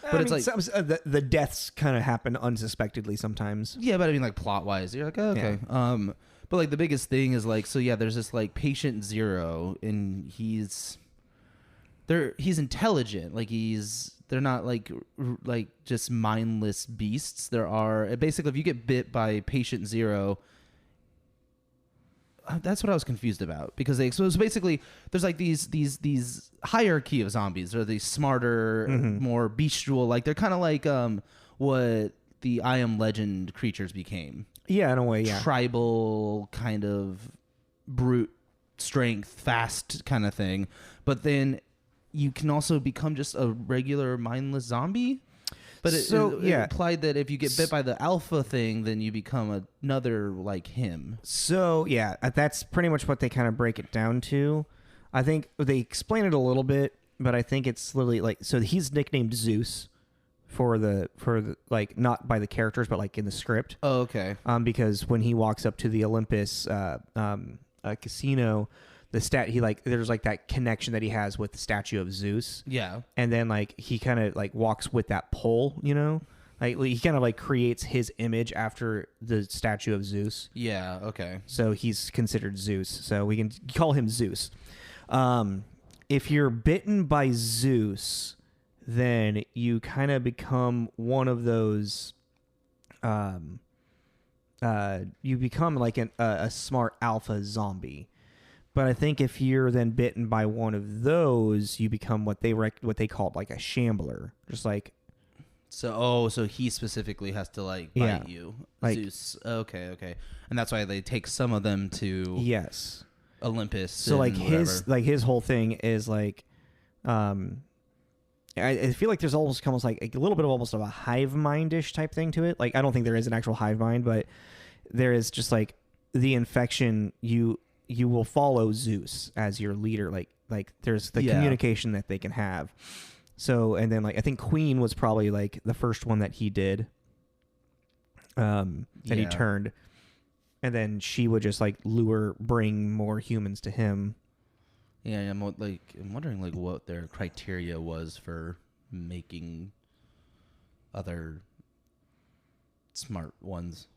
But it's like the deaths kind of happen unsuspectedly sometimes. Yeah, but I mean like plot-wise, you're like, oh, okay. Yeah. But like the biggest thing is like, so yeah, there's this like patient zero, and he's intelligent. Like they're not like just mindless beasts. There are basically, if you get bit by patient zero, that's what I was confused about, because so it's basically there's like these hierarchy of zombies. They're these smarter, more bestial, like they're kind of like what the I Am Legend creatures became. Yeah, in a way, yeah. Tribal kind of brute strength, fast kind of thing. But then you can also become just a regular mindless zombie. But it implied that if you get bit by the alpha thing, then you become another like him. So, yeah, that's pretty much what they kind of break it down to. I think they explain it a little bit, but I think it's literally like, so he's nicknamed Zeus for the like, not by the characters, but like in the script. Oh, okay. Because when he walks up to the Olympus casino, there's like that connection that he has with the statue of Zeus. Yeah. And then like he kind of like walks with that pole, like he kind of like creates his image after the statue of Zeus. Yeah. Okay. So he's considered Zeus. So we can call him Zeus. If you're bitten by Zeus, then you kind of become one of those, you become like a smart alpha zombie. But I think if you're then bitten by one of those, you become what they called like a shambler, just like. So he specifically has to like bite you, like, Zeus. Okay, and that's why they take some of them to Olympus. So like his whole thing is like, I feel like there's almost like a little bit of almost of a hive mind-ish type thing to it. Like I don't think there is an actual hive mind, but there is just like the infection. You will follow Zeus as your leader. Like there's the communication that they can have. So, and then like, I think Queen was probably like the first one that he did, that he turned, and then she would just like bring more humans to him. Yeah. I'm wondering like what their criteria was for making other smart ones.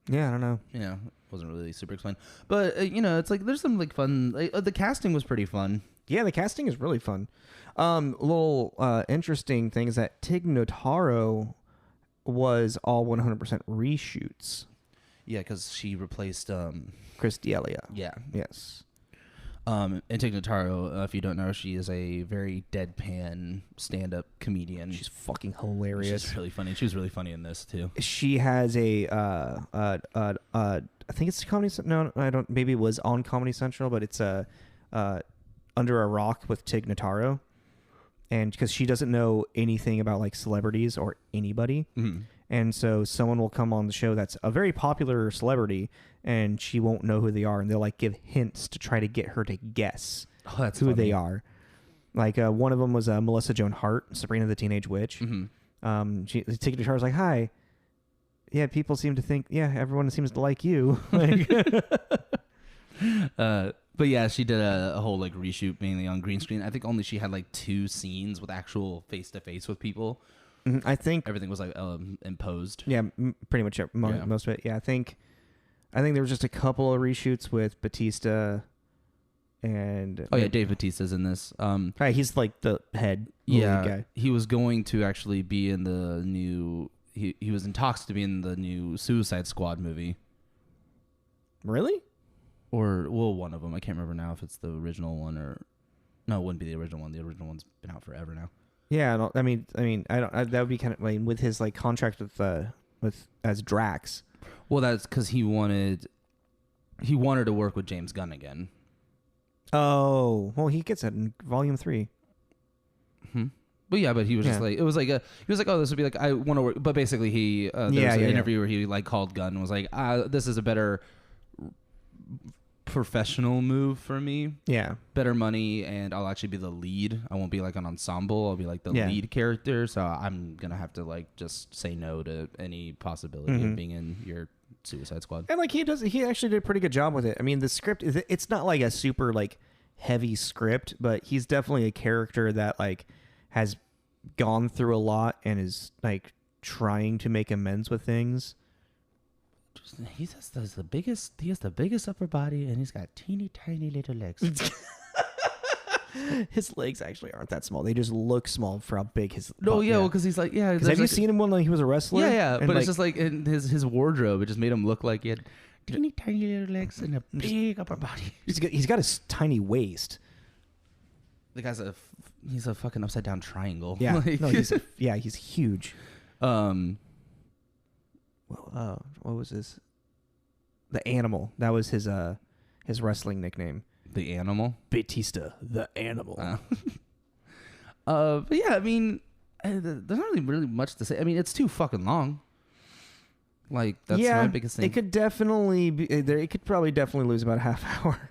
Yeah, I don't know. Yeah, wasn't really super explained, but it's like there's some like fun. Like, the casting was pretty fun. Yeah, the casting is really fun. Little interesting thing is that Tig Notaro was all 100% reshoots. Yeah, because she replaced Chris D'Elia. Yeah. Yes. And Tig Notaro, if you don't know, she is a very deadpan stand-up comedian. She's fucking hilarious. She's really funny. She was really funny in this too. She has I think it's Comedy. No, I don't. Maybe it was on Comedy Central, but it's Under a Rock with Tig Notaro, and because she doesn't know anything about like celebrities or anybody, and so someone will come on the show that's a very popular celebrity, and she won't know who they are, and they'll like give hints to try to get her to guess who funny. They are. Like one of them was Melissa Joan Hart, Sabrina the Teenage Witch. Tig Notaro's like, hi. Yeah, people seem to think. Yeah, everyone seems to like you. But yeah, she did a whole like reshoot mainly on green screen. I think only she had like 2 scenes with actual face to face with people. I think everything was like imposed. Yeah, pretty much most of it. Yeah, I think there was just a couple of reshoots with Batista and Dave Bautista's in this. Right, he's like the head guy. He was going to actually be in the new. He was in talks to be in the new Suicide Squad movie. Really? Or one of them. I can't remember now if it's the original one or no. It wouldn't be the original one. The original one's been out forever now. Yeah, no, I mean, I don't. That would be kind of like with his like contract with as Drax. Well, that's because he wanted to work with James Gunn again. Oh, well, he gets it in Volume 3. But yeah, but he was just like, it was like he was like, oh, this would be like, I want to work. But basically, there was an interview where he like called Gunn and was like, this is a better professional move for me. Yeah, better money, and I'll actually be the lead. I won't be like an ensemble. I'll be like the lead character. So I'm gonna have to like just say no to any possibility of being in your Suicide Squad. And like he actually did a pretty good job with it. I mean, the script it's not like a super like heavy script, but he's definitely a character that like has gone through a lot and is like trying to make amends with things. He has the biggest upper body, and he's got teeny tiny little legs. His legs actually aren't that small. They just look small for how big his. Well, because he's like, yeah. Have you seen him when like he was a wrestler? Yeah. But like, it's just like in his wardrobe, it just made him look like he had teeny tiny little legs and a big upper body. He's got a tiny waist. The guy's he's a fucking upside down triangle. Yeah, like, no, he's huge. What was his? The Animal. That was his wrestling nickname. The Animal? Batista, the Animal. But yeah, I mean, there's not really much to say. I mean, it's too fucking long. Like, that's my biggest thing. It could definitely be there. It could probably definitely lose about a half hour.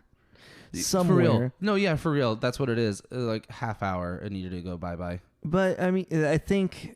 Somewhere. For real. No, yeah, for real. That's what it is. Like half hour, it needed to go bye-bye. But I mean, I think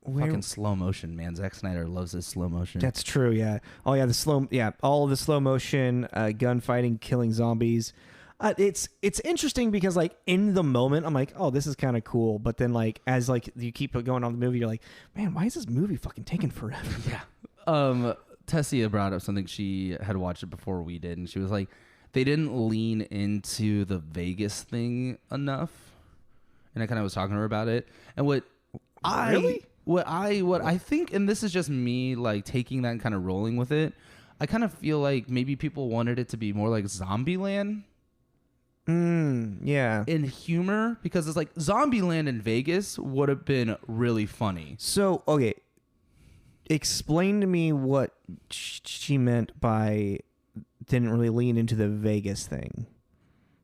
fucking slow motion, man. Zack Snyder loves his slow motion. That's true. Yeah. Oh yeah, all of the slow motion, gunfighting, killing zombies. It's interesting because like in the moment I'm like, oh, this is kind of cool, but then like as like you keep going on the movie, you're like, man, why is this movie fucking taking forever? Yeah. Tessia brought up something. She had watched it before we did, and she was like, they didn't lean into the Vegas thing enough. And I kind of was talking to her about it. And what I think, and this is just me like taking that and kind of rolling with it, I kind of feel like maybe people wanted it to be more like Zombieland. Yeah. In humor, because it's like Zombieland in Vegas would have been really funny. So, okay. Explain to me what she meant by didn't really lean into the Vegas thing.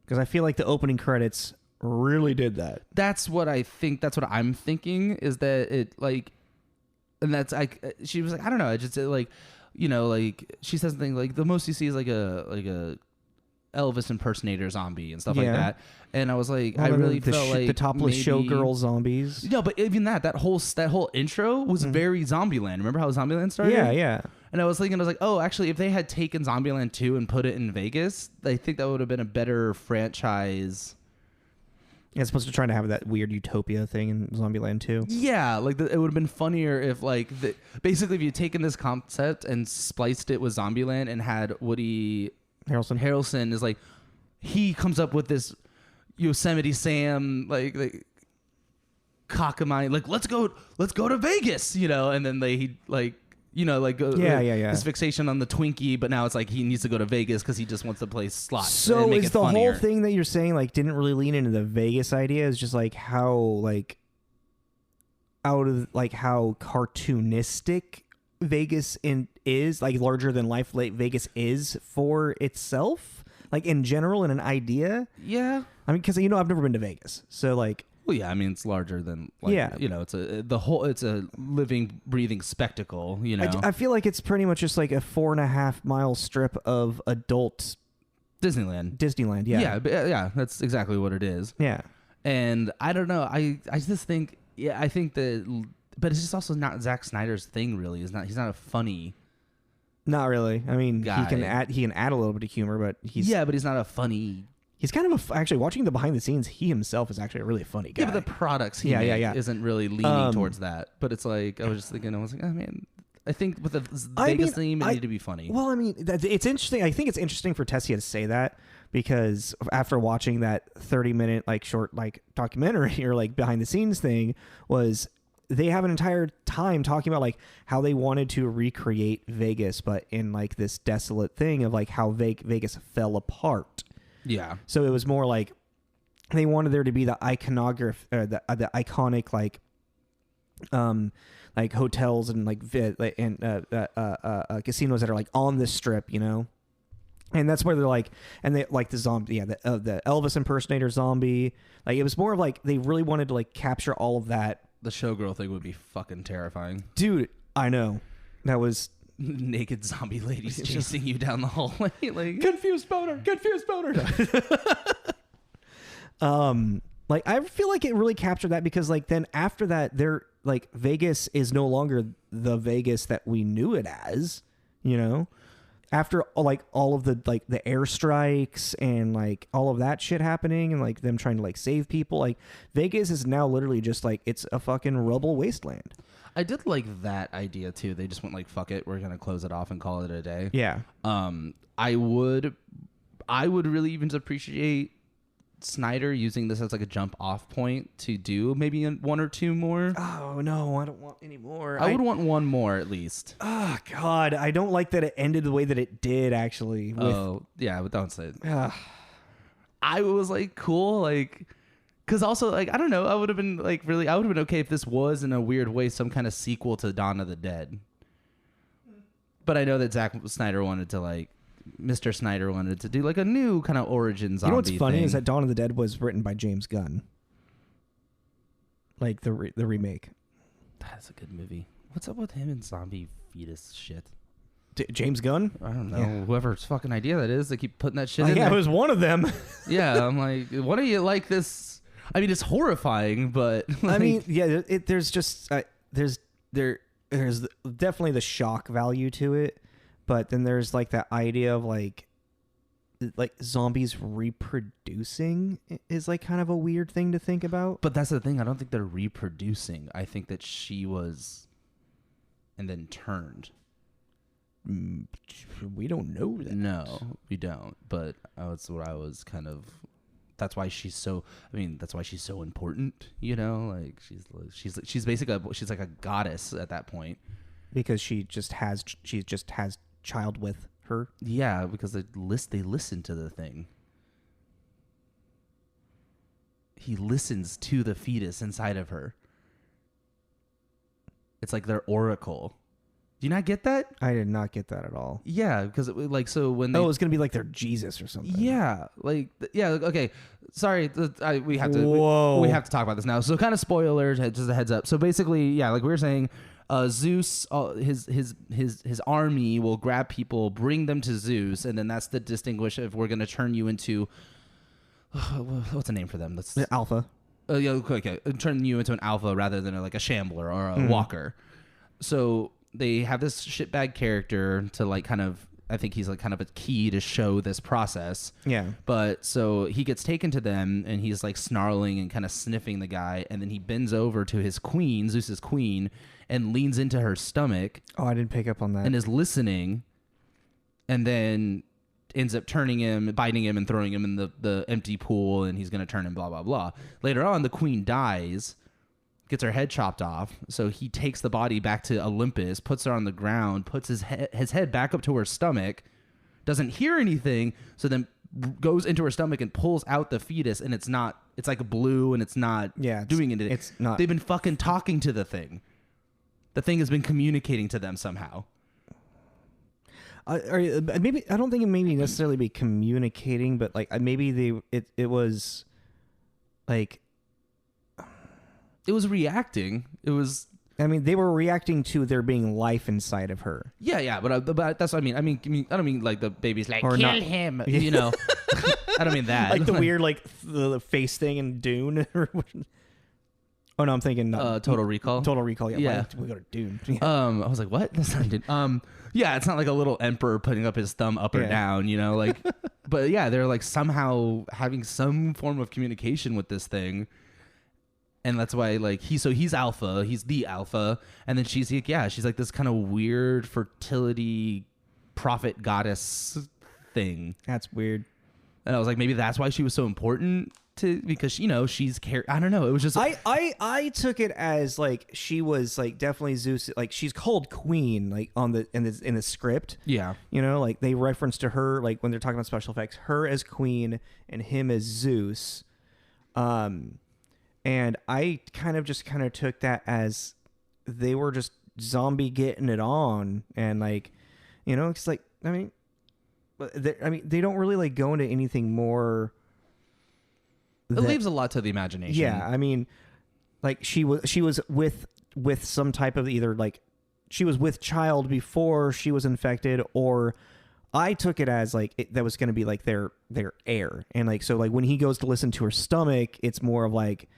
Because I feel like the opening credits really did that. That's what I think. That's what I'm thinking is that it like, and that's like, she was like, I don't know. I just like, you know, like she says something like the most you see is like a Elvis impersonator zombie and stuff like that. And I was like, well, I really felt like the topless showgirl zombies. No, but even that whole intro was very Zombieland. Remember how Zombieland started? Yeah. And I was like, oh, actually, if they had taken Zombieland 2 and put it in Vegas, I think that would have been a better franchise. Yeah, it's supposed to try to have that weird utopia thing in Zombieland 2. Yeah, like it would have been funnier if like basically if you taken this concept and spliced it with Zombieland and had Woody Harrelson is like, he comes up with this Yosemite Sam like cockamamie, like let's go to Vegas, you know, and then he like, you know, like his fixation on the Twinkie, but now it's like he needs to go to Vegas because he just wants to play slots. So and make is it the funnier. whole thing that you're saying like didn't really lean into the Vegas idea? Is just like how like out of like how cartoonistic Vegas is like larger than life Vegas is for itself, like in general in an idea. Yeah, I mean, because you know I've never been to Vegas, so like. Well, yeah, I mean it's larger than like, you know, it's a living, breathing spectacle. You know, I feel like it's pretty much just like a 4.5 mile strip of adult Disneyland. Yeah, that's exactly what it is. Yeah, and I don't know. I just think I think that. But it's just also not Zack Snyder's thing, really. He's not a funny. Not really. I mean, guy. he can add a little bit of humor, but he's not a funny. He's kind of actually watching the behind the scenes. He himself is actually a really funny guy. Yeah, but the products he makes isn't really leaning towards that. But it's like I was just thinking, oh man, I think with the Vegas theme, it needed to be funny. Well, I mean, it's interesting. I think it's interesting for Tessia to say that because after watching that 30-minute like short like documentary or like behind the scenes thing was. They have an entire time talking about like how they wanted to recreate Vegas, but in like this desolate thing of like how Vegas fell apart. Yeah. So it was more like they wanted there to be the the iconic like hotels and casinos that are like on this strip, you know. And that's where they're like, and they like the zombie, the Elvis impersonator zombie. Like it was more of like they really wanted to like capture all of that. The showgirl thing would be fucking terrifying, dude. I know, that was naked zombie ladies chasing you down the hallway, like confused boner. Like I feel like it really captured that because like then after that, they're like Vegas is no longer the Vegas that we knew it as, you know. After like all of the like the airstrikes and like all of that shit happening and like them trying to like save people, like Vegas is now literally just like it's a fucking rubble wasteland. I did like that idea too. They just went like, fuck it, we're gonna close it off and call it a day. Yeah. I would really even appreciate Snyder using this as like a jump off point to do maybe one or two more. Oh no, I don't want any more. I would want one more at least. Oh God, I don't like that it ended the way that it did. Actually, oh yeah, but don't say it. I was like, cool, like, because also like I don't know, I would have been okay if this was in a weird way some kind of sequel to Dawn of the Dead. But I know that Zack Snyder wanted to like. Mr. Snyder wanted to do like a new kind of origin zombie. You know what's funny thing. is that Dawn of the Dead was written by James Gunn, like the remake. That's a good movie. What's up with him and zombie fetus shit? James Gunn? I don't know. Yeah. Whoever's fucking idea that is, they keep putting that shit in yeah, there. It was one of them. Yeah, I'm like, why do you like this? I mean, it's horrifying, but like, I mean, yeah, there's just there's definitely the shock value to it. But then there's like that idea of like zombies reproducing is like kind of a weird thing to think about. But that's the thing. I don't think they're reproducing. I think that she was and then turned. We don't know that. No, we don't. But that's what I was kind of. That's why she's so. I mean, that's why she's so important. You know, like she's basically she's like a goddess at that point. Because she just has child with her. Yeah, because they listen to the thing. He listens to the fetus inside of her. It's like their oracle. Do you not get that? I did not get that at all. Yeah, because like so when they it's gonna be like their Jesus or something. Yeah, like yeah. Okay, sorry. We have to. Whoa. We have to talk about this now. So kind of spoilers. Just a heads up. So basically, yeah, like we were saying. Zeus, his army will grab people, bring them to Zeus, and then that's the distinguish if we're going to turn you into what's the name for them? That's alpha. Yeah, okay. Turn you into an alpha rather than like a shambler or a walker. So they have this shitbag character to like kind of. I think he's like kind of a key to show this process. Yeah. But so he gets taken to them and he's like snarling and kind of sniffing the guy. And then he bends over to his queen, Zeus's queen, and leans into her stomach. Oh, I didn't pick up on that. And is listening. And then ends up turning him, biting him and throwing him in the empty pool. And he's going to turn him, blah, blah, blah. Later on, the queen dies. Gets her head chopped off, so he takes the body back to Olympus, puts her on the ground, puts his head back up to her stomach, doesn't hear anything, so then goes into her stomach and pulls out the fetus, and it's like blue, and it's not doing anything. It's not. They've been fucking talking to the thing. The thing has been communicating to them somehow. Maybe I don't think it maybe necessarily be communicating, but like maybe it was like. It was reacting. It was. I mean, they were reacting to there being life inside of her. Yeah, but that's what I mean. I mean, I don't mean like the baby's like or kill not. Him. You know, I don't mean that. Like the weird like the face thing in Dune. Oh no, I'm thinking Total Recall. Total Recall. Yeah. We go to Dune. Yeah. I was like, what? That's not Dune. Yeah, it's not like a little emperor putting up his thumb up or down. You know, like, but yeah, they're like somehow having some form of communication with this thing. And that's why, like, he's alpha. He's the alpha. And then she's like, she's like this kind of weird fertility prophet goddess thing. That's weird. And I was like, maybe that's why she was so important because, you know, she's I don't know. It was just. I took it as, like, she was, like, definitely Zeus. Like, she's called Queen, like, in the script. Yeah. You know, like, they reference to her, like, when they're talking about special effects, her as Queen and him as Zeus. And I kind of took that as they were just zombie getting it on, and like, you know, it's like, I mean, they don't really like go into anything more. It leaves a lot to the imagination. Yeah, I mean, like she was with some type of either like she was with child before she was infected, or I took it as like that was going to be like their heir, and like so like when he goes to listen to her stomach, it's more of like.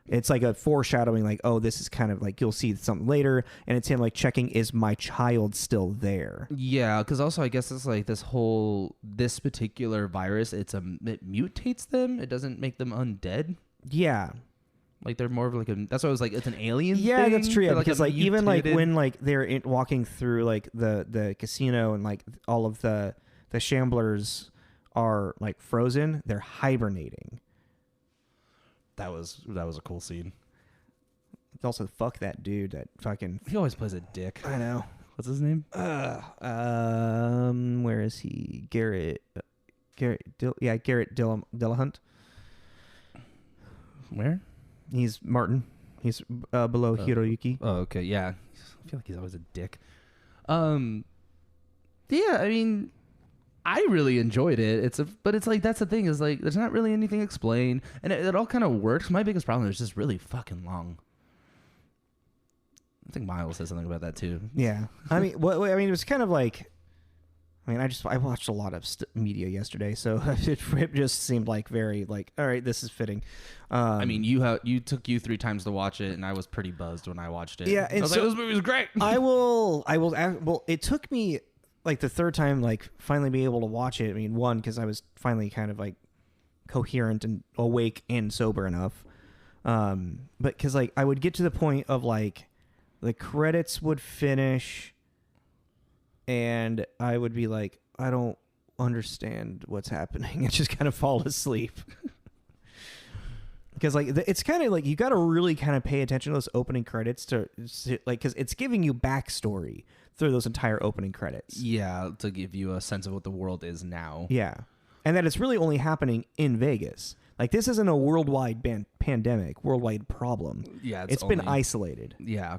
It's like a foreshadowing, like, oh, this is kind of like you'll see something later, and it's him like checking, is my child still there? Yeah, because also I guess it's like this particular virus, it mutates them. It doesn't make them undead. Yeah, like they're more of like that's why I was like it's an alien. Yeah, thing. that's true. Yeah, because like even like mutated. when like they're walking through like the casino and like all of the shamblers are like frozen, they're hibernating. That was a cool scene. Also, fuck that dude. That fucking. He always plays a dick. I know. What's his name? Where is he? Garrett Dillahunt. Where? He's Martin. He's below Hiroyuki. Oh, okay. Yeah. I feel like he's always a dick. Yeah. I mean, I really enjoyed it. But it's like that's the thing is like there's not really anything explained, and it all kind of works. My biggest problem is just really fucking long. I think Miles said something about that too. Yeah, I mean, it was kind of like, I mean, I watched a lot of media yesterday, so it just seemed like very like, all right, this is fitting. I mean, you took 3 times to watch it, and I was pretty buzzed when I watched it. Yeah, and I was like, this movie was great. I will. Well, it took me like the third time, like finally be able to watch it. I mean, one, because I was finally kind of like coherent and awake and sober enough. But because like I would get to the point of like the credits would finish, and I would be like, I don't understand what's happening, and just kind of fall asleep. Because like it's kind of like you got to really kind of pay attention to those opening credits to like because it's giving you backstory through those entire opening credits. Yeah, to give you a sense of what the world is now. Yeah, and that it's really only happening in Vegas. Like this isn't a worldwide pandemic, worldwide problem. Yeah, it's been isolated. Yeah,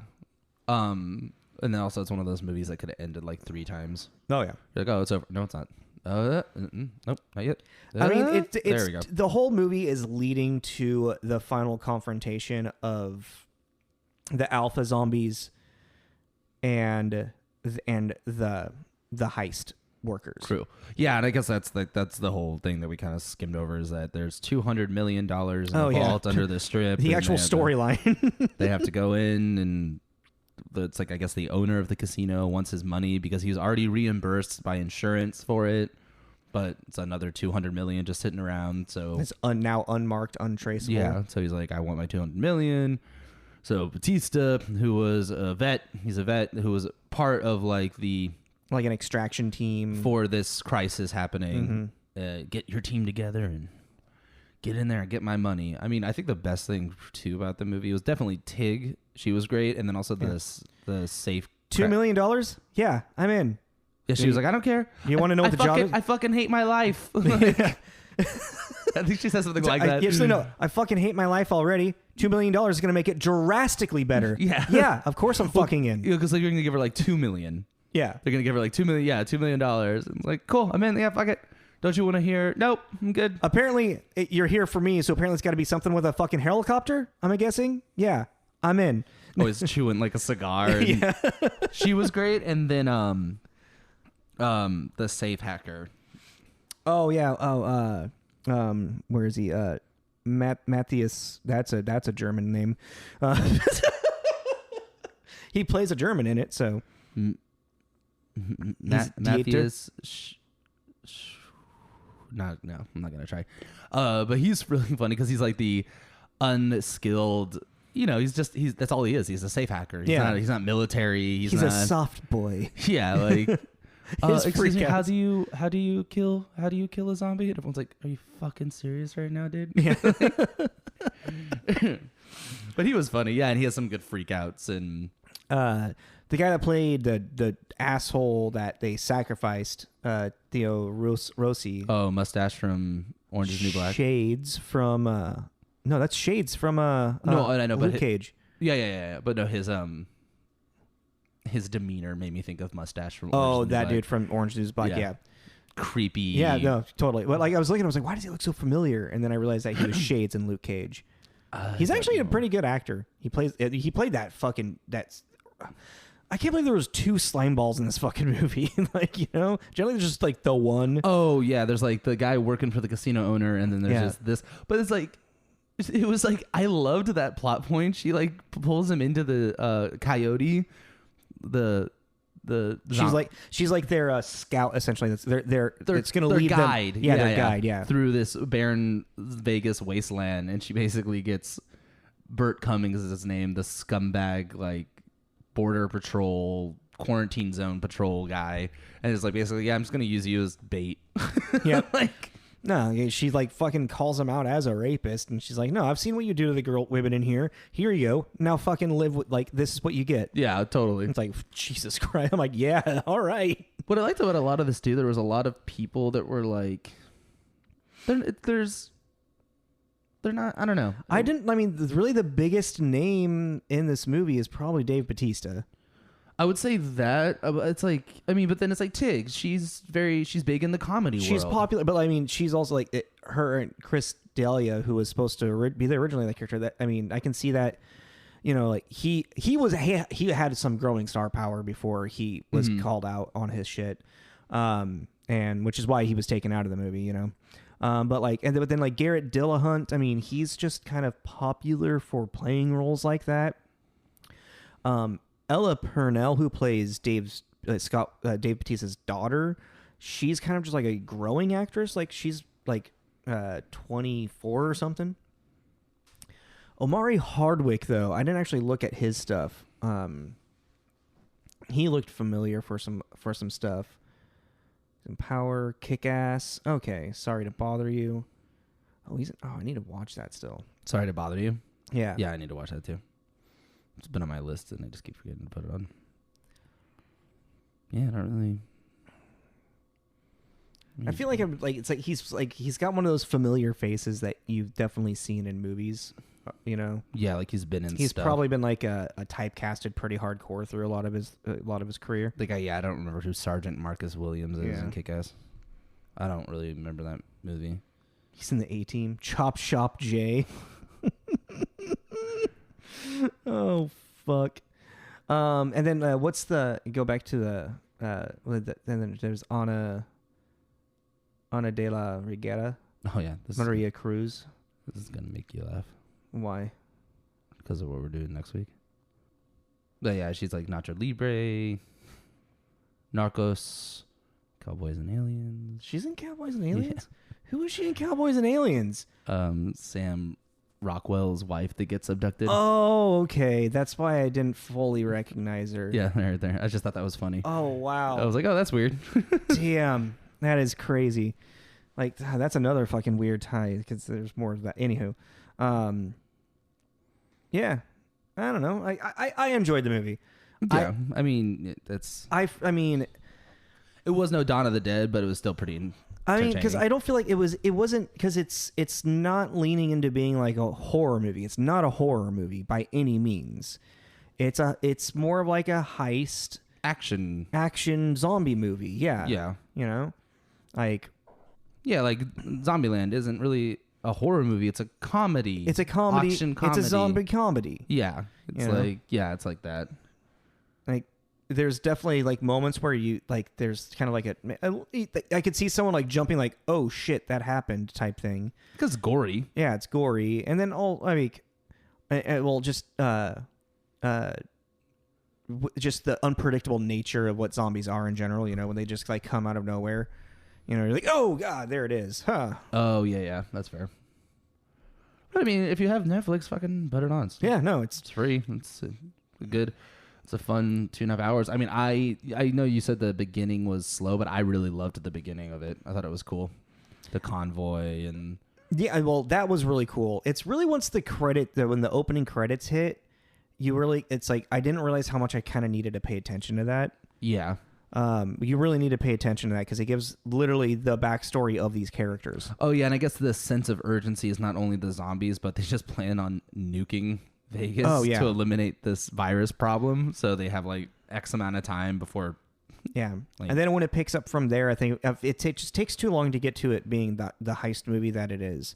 and then also it's one of those movies that could have ended like 3 times. Oh yeah, you're like, oh, it's over. No, it's not. Nope, not yet. I mean, it's there we go. The whole movie is leading to the final confrontation of the alpha zombies and the heist workers. True. Yeah, and I guess that's the whole thing that we kind of skimmed over is that there's $200 million in the vault under the strip. The actual storyline. They have to go in, and it's like I guess the owner of the casino wants his money because he was already reimbursed by insurance for it, but it's another $200 million just sitting around. So it's now unmarked, untraceable. Yeah. So he's like, I want my $200 million. So Batista, who was a vet, who was part of like an extraction team for this crisis happening. Mm-hmm. Get your team together and get in there and get my money. I mean, I think the best thing too about the movie was definitely Tig. She was great, and then also the safe $2 million. Yeah, I'm in. Yeah, she was like, I don't care. You want to know what the job is? I fucking hate my life. I think she says something like that. Yes, no, I fucking hate my life already. $2 million is going to make it drastically better. Yeah. Yeah, of course I'm fucking in. Because you're going to give her like $2 million. Yeah. They're going to give her like $2 million. Yeah, $2 million. And like, cool, I'm in. Yeah, fuck it. Don't you want to hear? Nope, I'm good. Apparently, you're here for me, so apparently it's got to be something with a fucking helicopter, I'm guessing. Yeah, I'm in. Always chewing like a cigar. Yeah. She was great. And then the safe hacker. Oh, yeah. Oh, where is he? Matthias. That's a German name. He plays a German in it, so. Matthias. No, I'm not gonna try. But he's really funny because he's like the unskilled. You know, he's that's all he is. He's a safe hacker. He's not military. He's not, a soft boy. Yeah, like. Excuse me, how do you kill a zombie? And everyone's like, are you fucking serious right now, dude? Yeah. But he was funny, yeah, and he has some good freakouts. And the guy that played the asshole that they sacrificed, Theo Rossi. Oh, mustache from Orange Is the New Black. Shades from No, that's Shades from No, I know, Luke but Cage. Yeah. But no, his demeanor made me think of Mustache from Orange Oh, is the New that Black. dude from Orange is the New Black. Yeah. Creepy. Yeah, no, totally. But like I was looking, I was like, why does he look so familiar? And then I realized that he was Shades in Luke Cage. He's actually a pretty good actor. He played that fucking I can't believe there was 2 slime balls in this fucking movie. Like, you know, generally there's just like the one. Oh yeah, there's like the guy working for the casino owner, and then there's just this. But it's like, it was like I loved that plot point. She like pulls him into the coyote. She's like their scout essentially. That's their it's gonna their lead guide. them. Yeah, their guide. Yeah, through this barren Vegas wasteland, and she basically gets Burt Cummings is his name, the scumbag like border patrol quarantine zone patrol guy, and it's like basically, yeah, I'm just gonna use you as bait. Yeah, like. No, she like fucking calls him out as a rapist, and she's like, "No, I've seen what you do to the women in here. Here you go. Now fucking live with like this is what you get." Yeah, totally. It's like Jesus Christ. I'm like, yeah, all right. What I liked about a lot of this too, there was a lot of people that were like, they're not. I don't know. I mean, really, the biggest name in this movie is probably Dave Bautista. I would say that it's like, I mean, but then it's like Tig. She's big in the comedy world. She's popular, but I mean, she's also like her and Chris D'Elia, who was supposed to be the originally that character. That I mean, I can see that, you know, like he had some growing star power before he was called out on his shit, and which is why he was taken out of the movie, you know. But then like Garrett Dillahunt, I mean, he's just kind of popular for playing roles like that. Ella Purnell, who plays Dave Bautista's daughter, she's kind of just like a growing actress. Like she's like 24 or something. Omari Hardwick, though, I didn't actually look at his stuff. He looked familiar for some stuff. Some Power, Kick-Ass. Okay, Sorry to Bother You. I need to watch that still. Sorry to Bother You. Yeah. Yeah, I need to watch that too. It's been on my list, and I just keep forgetting to put it on. Yeah, I don't really. I feel like he's got one of those familiar faces that you've definitely seen in movies, you know. Yeah, like he's been in. He's stuff. probably been like a typecasted pretty hardcore through a lot of his career. The guy, I don't remember who Sergeant Marcus Williams is in Kick-Ass. I don't really remember that movie. He's in the A-Team. Chop Shop J. Oh fuck. And then go back to the and then there's Ana de la Reguera. Oh yeah, Maria Cruz. This is gonna make you laugh. Why? Because of what we're doing next week. But yeah, she's like Nacho Libre, Narcos, Cowboys and Aliens. She's in Cowboys and Aliens? Yeah. Who is she in Cowboys and Aliens? Sam Rockwell's wife that gets abducted. Oh, okay. That's why I didn't fully recognize her. Yeah, right there. I just thought that was funny. Oh, wow. I was like, oh, that's weird. Damn. That is crazy. Like, that's another fucking weird tie because there's more of that. Anywho. Yeah. I don't know. I enjoyed the movie. Yeah. I mean, that's... I mean... It was no Dawn of the Dead, but it was still pretty... I mean, because I don't feel like it wasn't because it's not leaning into being like a horror movie. It's not a horror movie by any means. It's more of like a heist action zombie movie. Yeah. Yeah. You know, like. Yeah, like Zombieland isn't really a horror movie. It's a comedy. It's a comedy. Action comedy. It's a zombie comedy. Yeah. It's like it's like that. Like. There's definitely like moments where you like there's kind of like I could see someone like jumping like, oh shit, that happened type thing because it's gory. Yeah, it's gory. And then just the unpredictable nature of what zombies are in general, you know, when they just like come out of nowhere, you know, you're like, oh god, there it is. Huh. Oh yeah, that's fair. But I mean, if you have Netflix, fucking put it on. Yeah, no, it's free. It's good. It's a fun 2.5 hours. I mean, I know you said the beginning was slow, but I really loved the beginning of it. I thought it was cool. The convoy and... Yeah, well, that was really cool. It's really once when the opening credits hit, it's like, I didn't realize how much I kind of needed to pay attention to that. Yeah. You really need to pay attention to that because it gives literally the backstory of these characters. Oh yeah, and I guess the sense of urgency is not only the zombies, but they just plan on nuking Vegas to eliminate this virus problem. So they have like X amount of time before. Yeah, and then when it picks up from there, I think it just takes too long to get to it being the heist movie that it is.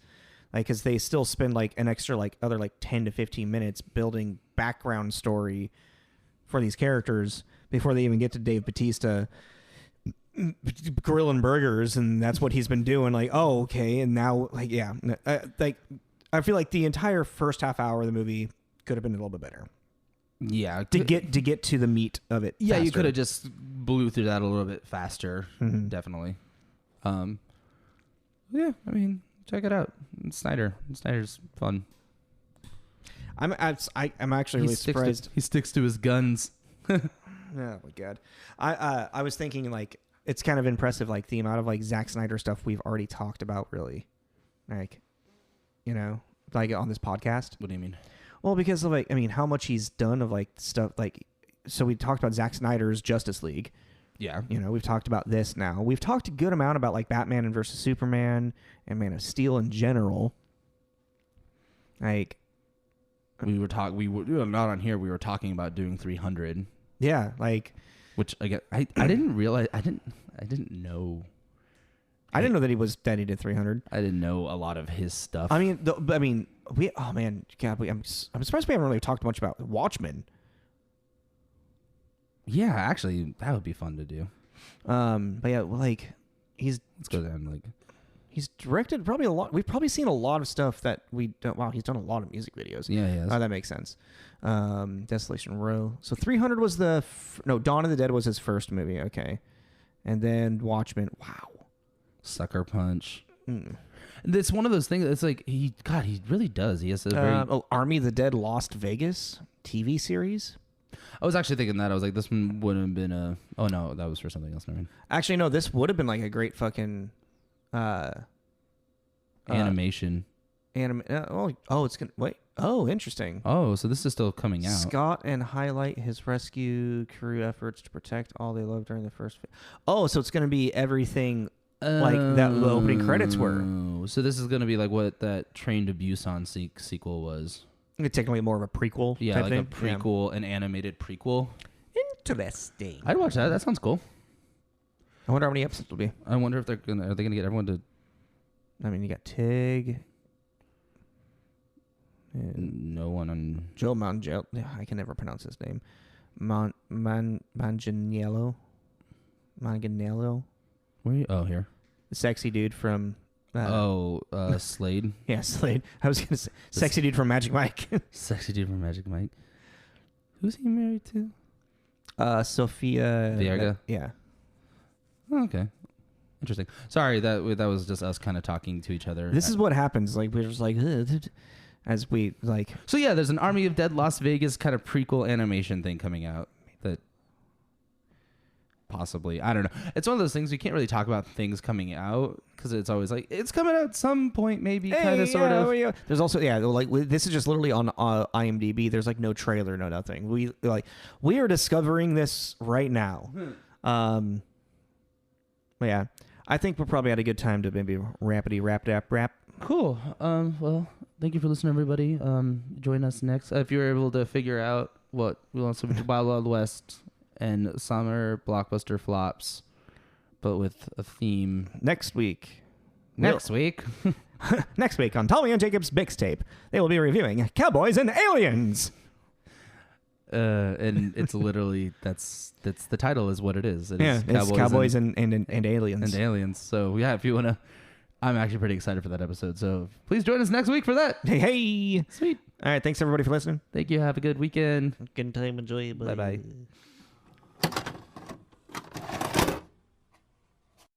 Like, because they still spend like an extra like other like 10 to 15 minutes building background story for these characters before they even get to Dave Bautista grilling burgers, and that's what he's been doing. Like, oh, okay, and now like like I feel like the entire first half hour of the movie could have been a little bit better. Yeah, to get to the meat of it. Yeah, faster. you could have just blew through that a little bit faster. Mm-hmm. Definitely. Yeah, I mean, check it out. It's Snyder. Snyder's fun. I'm actually really surprised. He sticks to his guns. Oh my god. I was thinking like it's kind of impressive like the amount of like Zack Snyder stuff we've already talked about really. Like, you know, like on this podcast. What do you mean? Well, because of like I mean how much he's done of like stuff like so we talked about Zack Snyder's Justice League. Yeah. You know, we've talked about this now. We've talked a good amount about like Batman and versus Superman and Man of Steel in general. Like we were not on here. We were talking about doing 300. Yeah, like which I didn't realize. I didn't know. I didn't know that he did 300. I didn't know a lot of his stuff. I mean, I'm surprised we haven't really talked much about Watchmen. Yeah, actually, that would be fun to do. But yeah, like let's go down like. He's directed probably a lot. We've probably seen a lot of stuff that we don't. Wow, he's done a lot of music videos. Yeah, yeah. Oh, that makes sense. Desolation Row. So 300 was Dawn of the Dead was his first movie. Okay, and then Watchmen. Wow. Sucker Punch. It's one of those things. It's like he really does. He has a very Army of the Dead Lost Vegas TV series. I was actually thinking that. I was like, this one would have been a. Oh no, that was for something else. Actually, no. This would have been like a great fucking. Animation. It's gonna wait. Oh, interesting. Oh, so this is still coming out. Scott and highlight his rescue crew efforts to protect all they loved during the first. So it's gonna be everything like that. The opening credits were. So this is gonna be like what that Train to Busan sequel was. It's technically more of a prequel. Yeah, like thing. A prequel, an animated prequel. Interesting. I'd watch that. That sounds cool. I wonder how many episodes will be. I wonder if are they gonna get everyone to. I mean, you got Tig. No one on Joe Manganiello. I can never pronounce his name. Manganiello. Where are you? Oh, here. The sexy dude from. Slade. Yeah, Slade. I was gonna say sexy dude from Magic Mike. Sexy dude from Magic Mike. Who's he married to? Sophia Vierga. Yeah. Oh, okay. Interesting. Sorry, that was just us kind of talking to each other. This is what happens. Like we're just like, as we like. So yeah, there's an Army of Dead Las Vegas kind of prequel animation thing coming out that possibly, I don't know. It's one of those things you can't really talk about things coming out because it's always like it's coming out at some point, maybe kind of sort of. Yeah. There's also like this is just literally on IMDb. There's like no trailer, no nothing. We are discovering this right now. But yeah. I think we're probably at a good time to maybe wrap. Cool. Well, thank you for listening, everybody. Join us next. If you're able to figure out what we want to do, Wild Wild West and summer blockbuster flops, but with a theme. Next week. Next week on Tommy and Jacob's Mixtape, they will be reviewing Cowboys and Aliens. And it's literally that's the title is what it is. It's Cowboys and Aliens. And Aliens. So yeah, if you wanna, I'm actually pretty excited for that episode. So please join us next week for that. Hey, sweet. All right, thanks everybody for listening. Thank you. Have a good weekend. Good time. Enjoy. Bye bye.